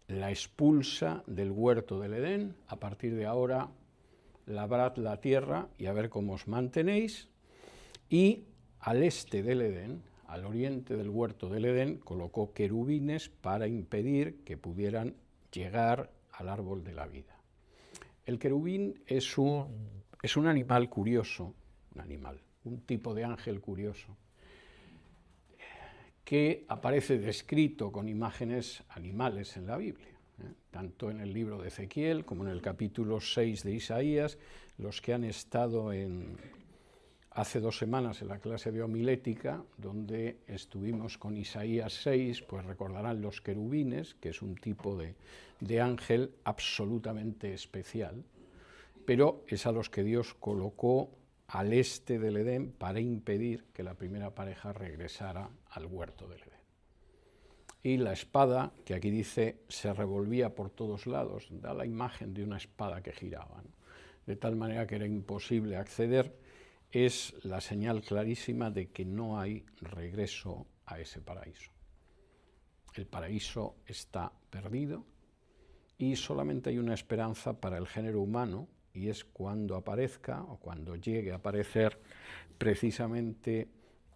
la expulsa del huerto del Edén. A partir de ahora, labrad la tierra y a ver cómo os mantenéis. Y al este del Edén, al oriente del huerto del Edén, colocó querubines para impedir que pudieran llegar al árbol de la vida. El querubín es un animal curioso, un tipo de ángel curioso, que aparece descrito con imágenes animales en la Biblia, tanto en el libro de Ezequiel como en el capítulo 6 de Isaías. Los que han estado hace 2 semanas en la clase de homilética, donde estuvimos con Isaías 6, pues recordarán los querubines, que es un tipo de ángel absolutamente especial, pero es a los que Dios colocó al este del Edén para impedir que la primera pareja regresara al huerto del Edén. Y la espada, que aquí dice, se revolvía por todos lados, da la imagen de una espada que giraba, ¿no? De tal manera que era imposible acceder. Es la señal clarísima de que no hay regreso a ese paraíso. El paraíso está perdido y solamente hay una esperanza para el género humano, y es cuando aparezca o cuando llegue a aparecer precisamente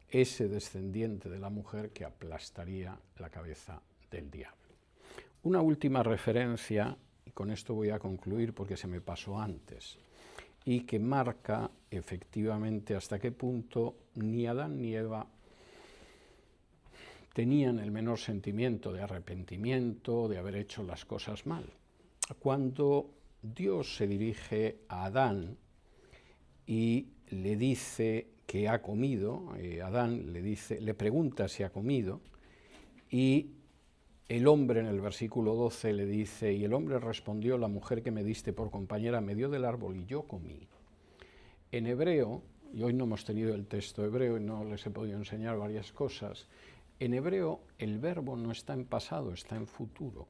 ese descendiente de la mujer que aplastaría la cabeza del diablo. Una última referencia, y con esto voy a concluir porque se me pasó antes, y que marca efectivamente hasta qué punto ni Adán ni Eva tenían el menor sentimiento de arrepentimiento, de haber hecho las cosas mal. Cuando Dios se dirige a Adán y le dice que ha comido, Adán le pregunta si ha comido, y el hombre en el versículo 12 le dice, y el hombre respondió, la mujer que me diste por compañera me dio del árbol y yo comí. En hebreo, y hoy no hemos tenido el texto hebreo y no les he podido enseñar varias cosas, en hebreo el verbo no está en pasado, está en futuro,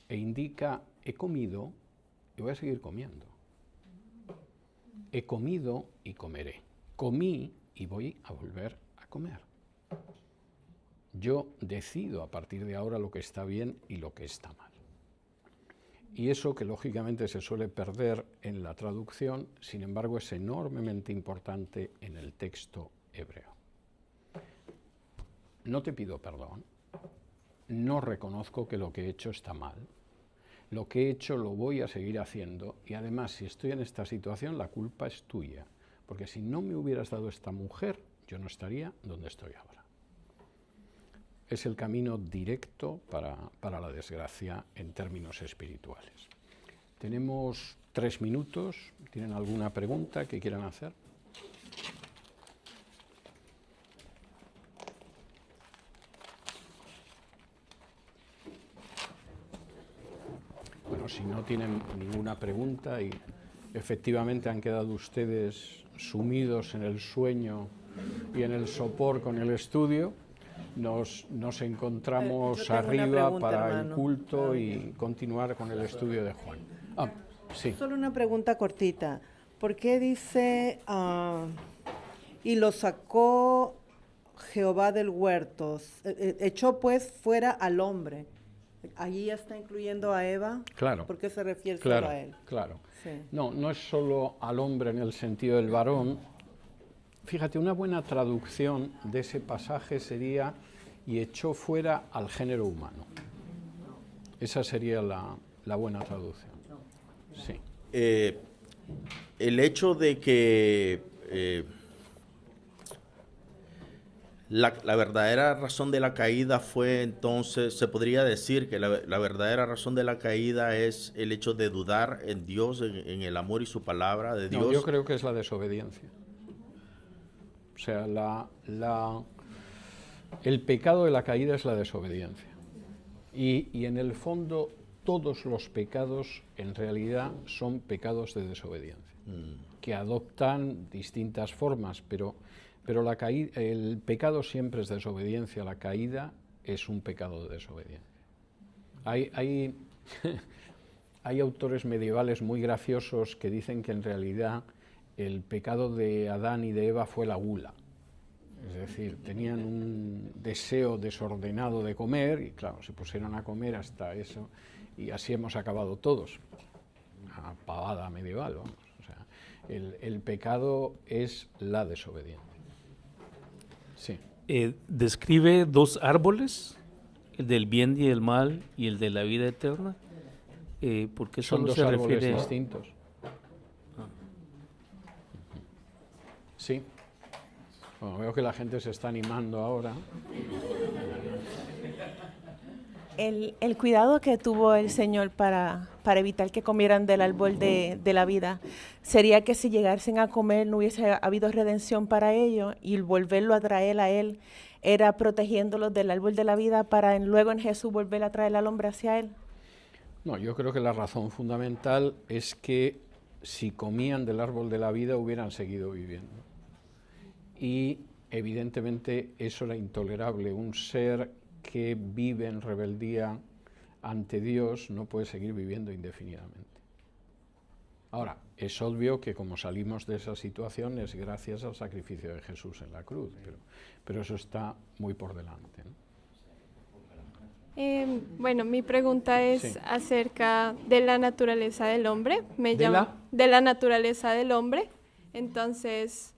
e indica, he comido y voy a seguir comiendo. He comido y comeré. Comí y voy a volver a comer. Yo decido a partir de ahora lo que está bien y lo que está mal. Y eso, que lógicamente se suele perder en la traducción, sin embargo es enormemente importante en el texto hebreo. No te pido perdón, no reconozco que lo que he hecho está mal. Lo que he hecho lo voy a seguir haciendo y además si estoy en esta situación la culpa es tuya, porque si no me hubieras dado esta mujer, yo no estaría donde estoy ahora. Es el camino directo para la desgracia en términos espirituales. Tenemos 3 minutos. ¿Tienen alguna pregunta que quieran hacer? Bueno, si no tienen ninguna pregunta y efectivamente han quedado ustedes sumidos en el sueño y en el sopor con el estudio, nos encontramos arriba para el culto y continuar con el estudio de Juan. Sí. Solo una pregunta cortita. ¿Por qué dice, y lo sacó Jehová del huerto? Echó pues fuera al hombre. ¿Allí está incluyendo a Eva? Claro. ¿Por qué se refiere solo a él? Claro. Sí. No es solo al hombre en el sentido del varón. Fíjate, una buena traducción de ese pasaje sería y echó fuera al género humano. Esa sería la buena traducción. Sí. El hecho de que la verdadera razón de la caída fue entonces, se podría decir que la verdadera razón de la caída es el hecho de dudar en Dios, en el amor y su palabra de Dios. No, yo creo que es la desobediencia. O sea, el pecado de la caída es la desobediencia. Y en el fondo todos los pecados en realidad son pecados de desobediencia, que adoptan distintas formas, pero el pecado siempre es desobediencia, la caída es un pecado de desobediencia. Hay autores medievales muy graciosos que dicen que en realidad el pecado de Adán y de Eva fue la gula. Es decir, tenían un deseo desordenado de comer y claro, se pusieron a comer hasta eso y así hemos acabado todos. Una pavada medieval, vamos. O sea, el pecado es la desobediencia. Sí. Describe 2 árboles, el del bien y el mal y el de la vida eterna. ¿Por qué Son solo 2 se árboles refiere? distintos. Sí. Bueno, veo que la gente se está animando ahora. El cuidado que tuvo el Señor para evitar que comieran del árbol de la vida, sería que si llegasen a comer no hubiese habido redención para ellos y el volverlo a traer a Él era protegiéndolos del árbol de la vida para luego en Jesús volver a traer al hombre hacia Él. No, yo creo que la razón fundamental es que si comían del árbol de la vida hubieran seguido viviendo. Y evidentemente eso era intolerable. Un ser que vive en rebeldía ante Dios no puede seguir viviendo indefinidamente. Ahora, es obvio que como salimos de esa situación es gracias al sacrificio de Jesús en la cruz, pero eso está muy por delante, ¿no? Bueno, mi pregunta es Sí. acerca de la naturaleza del hombre. De la naturaleza del hombre. Entonces,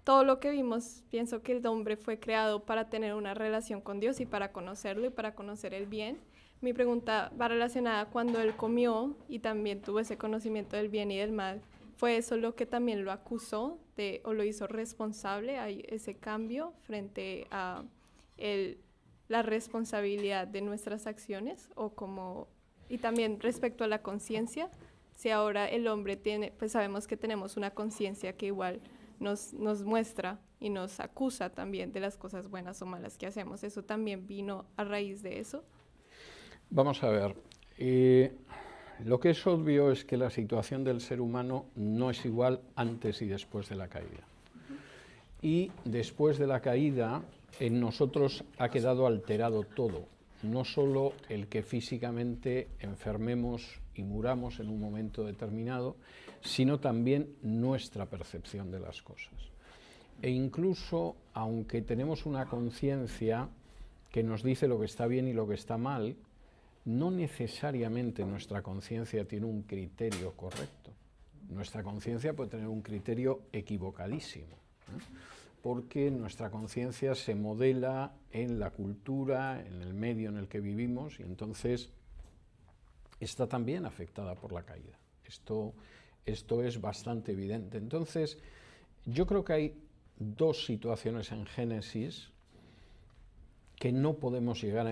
todo lo que vimos, pienso que el hombre fue creado para tener una relación con Dios y para conocerlo y para conocer el bien. Mi pregunta va relacionada cuando él comió y también tuvo ese conocimiento del bien y del mal. ¿Fue eso lo que también lo acusó o lo hizo responsable? ¿Hay ese cambio frente a la responsabilidad de nuestras acciones? Y también respecto a la conciencia, si ahora el hombre tiene, pues sabemos que tenemos una conciencia que igual nos muestra y nos acusa también de las cosas buenas o malas que hacemos. ¿Eso también vino a raíz de eso? Vamos a ver. Lo que es obvio es que la situación del ser humano no es igual antes y después de la caída. Y después de la caída, en nosotros ha quedado alterado todo. No solo el que físicamente enfermemos y muramos en un momento determinado, sino también nuestra percepción de las cosas. E incluso, aunque tenemos una conciencia que nos dice lo que está bien y lo que está mal, no necesariamente nuestra conciencia tiene un criterio correcto. Nuestra conciencia puede tener un criterio equivocadísimo, ¿eh? porque nuestra conciencia se modela en la cultura, en el medio en el que vivimos, y entonces está también afectada por la caída. Esto es bastante evidente. Entonces, yo creo que hay dos situaciones en Génesis que no podemos llegar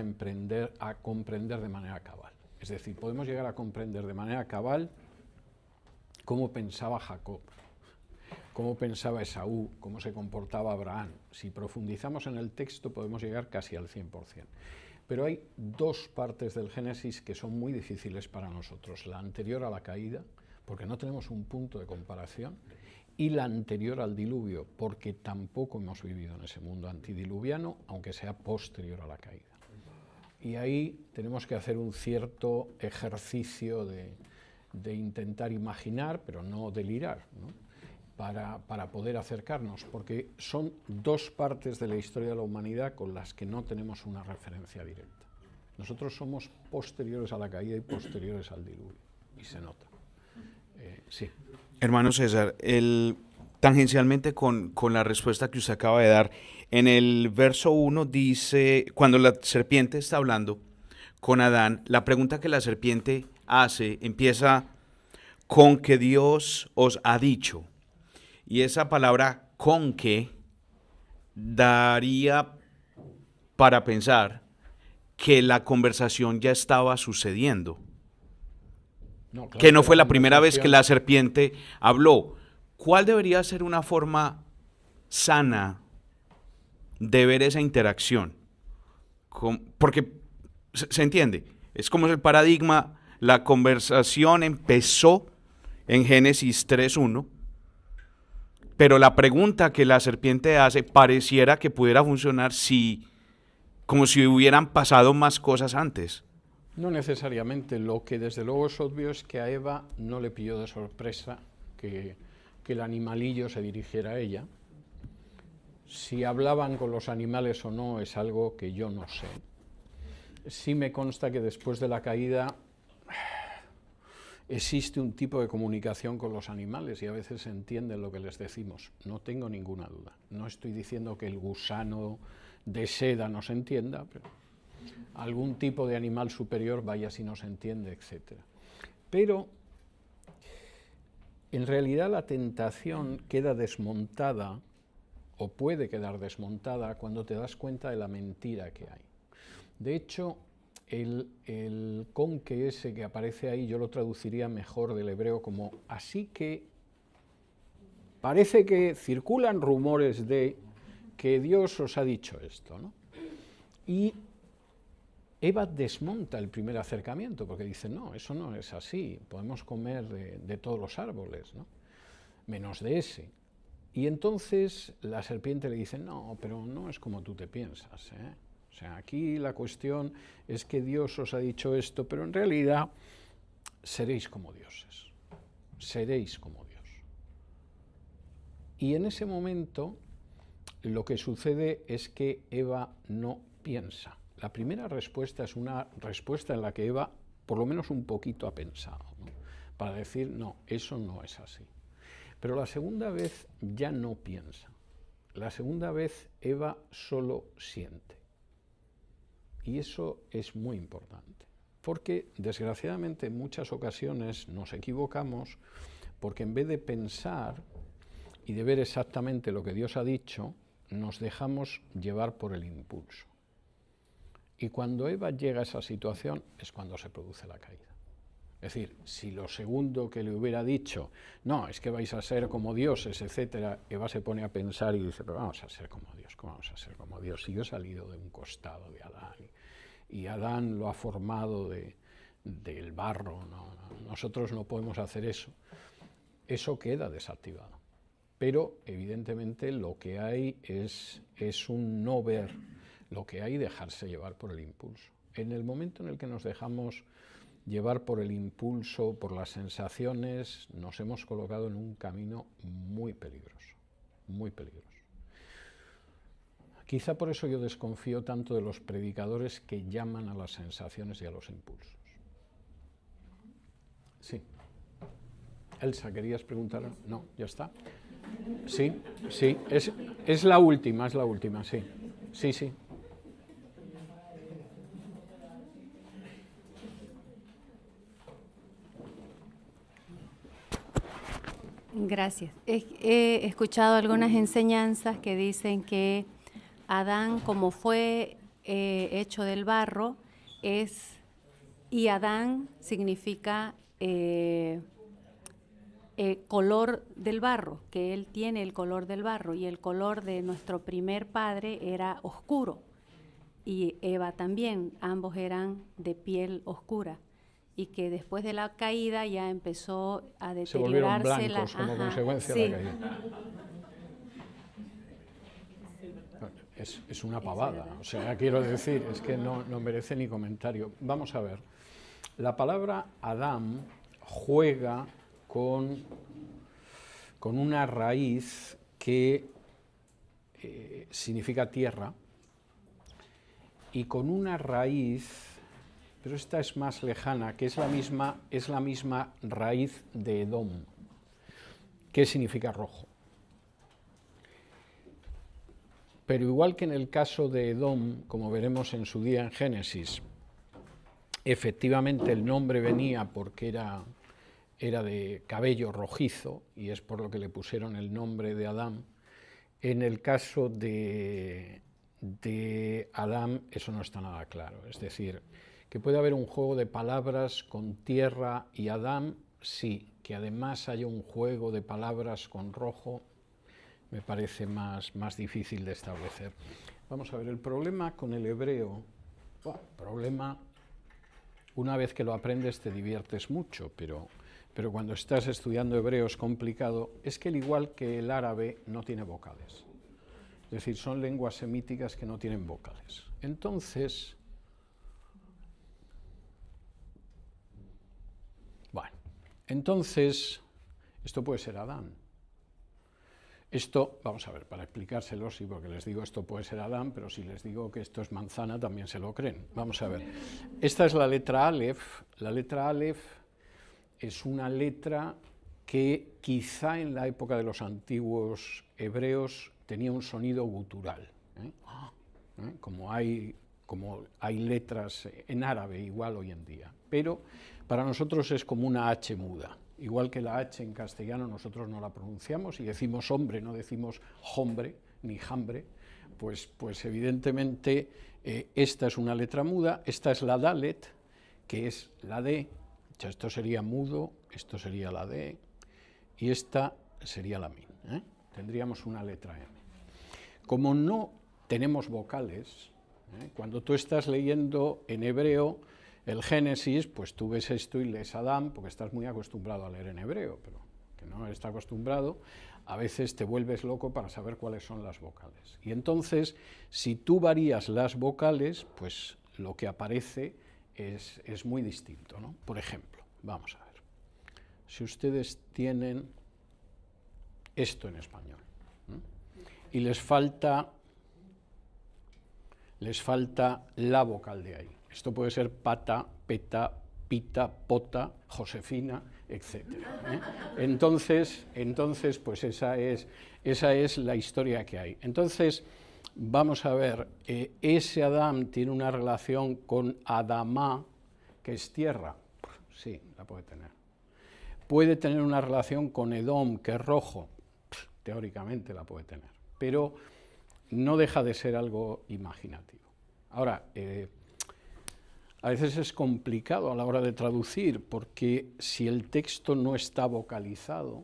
a comprender de manera cabal. Es decir, podemos llegar a comprender de manera cabal cómo pensaba Jacob, cómo pensaba Esaú, cómo se comportaba Abraham. Si profundizamos en el texto podemos llegar casi al 100%. Pero hay dos partes del Génesis que son muy difíciles para nosotros. La anterior a la caída, porque no tenemos un punto de comparación, y la anterior al diluvio, porque tampoco hemos vivido en ese mundo antidiluviano, aunque sea posterior a la caída. Y ahí tenemos que hacer un cierto ejercicio de intentar imaginar, pero no delirar, ¿no? Para poder acercarnos, porque son dos partes de la historia de la humanidad con las que no tenemos una referencia directa. Nosotros somos posteriores a la caída y posteriores al diluvio, y se nota. Sí. Hermano César, tangencialmente con la respuesta que usted acaba de dar, en el verso 1 dice, cuando la serpiente está hablando con Adán, la pregunta que la serpiente hace empieza con que Dios os ha dicho. Y esa palabra con que daría para pensar que la conversación ya estaba sucediendo. No, claro, que no fue la primera vez que la serpiente habló. ¿Cuál debería ser una forma sana de ver esa interacción? Porque se entiende, es como el paradigma, la conversación empezó en Génesis 3:1, pero la pregunta que la serpiente hace pareciera que pudiera funcionar como si hubieran pasado más cosas antes. No necesariamente. Lo que desde luego es obvio es que a Eva no le pilló de sorpresa que el animalillo se dirigiera a ella. Si hablaban con los animales o no es algo que yo no sé. Sí me consta que después de la caída existe un tipo de comunicación con los animales y a veces entienden lo que les decimos. No tengo ninguna duda. No estoy diciendo que el gusano de seda nos entienda, pero algún tipo de animal superior vaya si nos entiende, etc. Pero en realidad la tentación queda desmontada, o puede quedar desmontada, cuando te das cuenta de la mentira que hay. De hecho, el con que ese que aparece ahí, yo lo traduciría mejor del hebreo como así que parece que circulan rumores de que Dios os ha dicho esto, ¿no? Y Eva desmonta el primer acercamiento, porque dice, no, eso no es así, podemos comer de todos los árboles, ¿no? Menos de ese. Y entonces la serpiente le dice, no, pero no es como tú te piensas, ¿eh? O sea, aquí la cuestión es que Dios os ha dicho esto, pero en realidad seréis como dioses, seréis como Dios. Y en ese momento lo que sucede es que Eva no piensa. La primera respuesta es una respuesta en la que Eva por lo menos un poquito ha pensado, ¿no? Para decir, no, eso no es así. Pero la segunda vez ya no piensa. La segunda vez Eva solo siente. Y eso es muy importante, porque desgraciadamente en muchas ocasiones nos equivocamos porque en vez de pensar y de ver exactamente lo que Dios ha dicho, nos dejamos llevar por el impulso. Y cuando Eva llega a esa situación es cuando se produce la caída. Es decir, si lo segundo que le hubiera dicho, no, es que vais a ser como dioses, etcétera, Eva se pone a pensar y dice, pero vamos a ser como Dios, ¿cómo vamos a ser como Dios? Si yo he salido de un costado de Adán y Adán lo ha formado del barro, nosotros no podemos hacer eso. Eso queda desactivado. Pero evidentemente lo que hay es un no ver, lo que hay dejarse llevar por el impulso. En el momento en el que nos dejamos llevar por el impulso, por las sensaciones, nos hemos colocado en un camino muy peligroso, muy peligroso. Quizá por eso yo desconfío tanto de los predicadores que llaman a las sensaciones y a los impulsos. Sí. Elsa, ¿querías preguntar? No, ya está. Sí, sí, es la última, sí. Sí, sí. Gracias. He escuchado algunas enseñanzas que dicen que Adán, como fue hecho del barro, y Adán significa color del barro, que él tiene el color del barro, y el color de nuestro primer padre era oscuro, y Eva también, ambos eran de piel oscura, y que después de la caída ya empezó a deteriorarse. Se volvieron blancos como consecuencia de la caída. Es una pavada, o sea, quiero decir, es que no merece ni comentario. Vamos a ver, la palabra Adán juega con una raíz que significa tierra, y con una raíz, pero esta es más lejana, que es la misma raíz de Edom, que significa rojo. Pero igual que en el caso de Edom, como veremos en su día en Génesis, efectivamente el nombre venía porque era de cabello rojizo, y es por lo que le pusieron el nombre de Adán. En el caso de Adán eso no está nada claro, es decir, que puede haber un juego de palabras con tierra y Adán, sí, que además haya un juego de palabras con rojo, me parece más difícil de establecer. Vamos a ver, el problema con el hebreo, una vez que lo aprendes te diviertes mucho, pero cuando estás estudiando hebreo es complicado, es que al igual que el árabe no tiene vocales. Es decir, son lenguas semíticas que no tienen vocales. Entonces, esto puede ser Adán. Esto, vamos a ver, para explicárselo, sí, porque les digo esto puede ser Adán, pero si les digo que esto es manzana también se lo creen. Vamos a ver, esta es la letra Aleph. La letra Aleph es una letra que quizá en la época de los antiguos hebreos tenía un sonido gutural, como hay letras en árabe igual hoy en día, pero para nosotros es como una H muda. Igual que la H en castellano nosotros no la pronunciamos y decimos hombre, no decimos hombre ni jambre, pues evidentemente esta es una letra muda, esta es la Dalet, que es la D, esto sería mudo, esto sería la D, y esta sería la min. Tendríamos una letra M. Como no tenemos vocales, cuando tú estás leyendo en hebreo el Génesis, pues tú ves esto y lees Adán, porque estás muy acostumbrado a leer en hebreo, pero que no está acostumbrado, a veces te vuelves loco para saber cuáles son las vocales. Y entonces, si tú varías las vocales, pues lo que aparece es muy distinto, ¿no? Por ejemplo, vamos a ver, si ustedes tienen esto en español, y les falta la vocal de ahí. Esto puede ser pata, peta, pita, pota, Josefina, etc. Entonces, pues esa es la historia que hay. Entonces, vamos a ver, ese Adán tiene una relación con Adamá, que es tierra. Sí, la puede tener. Puede tener una relación con Edom, que es rojo. Teóricamente la puede tener. Pero no deja de ser algo imaginativo. Ahora, a veces es complicado a la hora de traducir, porque si el texto no está vocalizado,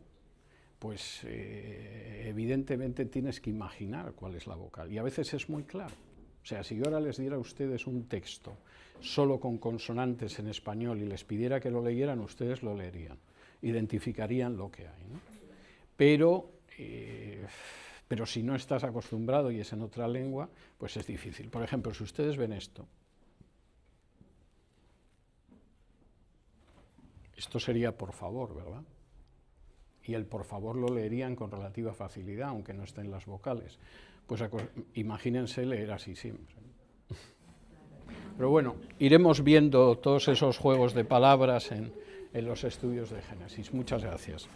pues evidentemente tienes que imaginar cuál es la vocal, y a veces es muy claro. O sea, si yo ahora les diera a ustedes un texto solo con consonantes en español y les pidiera que lo leyeran, ustedes lo leerían, identificarían lo que hay, ¿no? Pero si no estás acostumbrado y es en otra lengua, pues es difícil. Por ejemplo, si ustedes ven esto sería por favor, ¿verdad? Y el por favor lo leerían con relativa facilidad, aunque no estén las vocales. Pues imagínense leer así siempre. Pero bueno, iremos viendo todos esos juegos de palabras en los estudios de Génesis. Muchas gracias.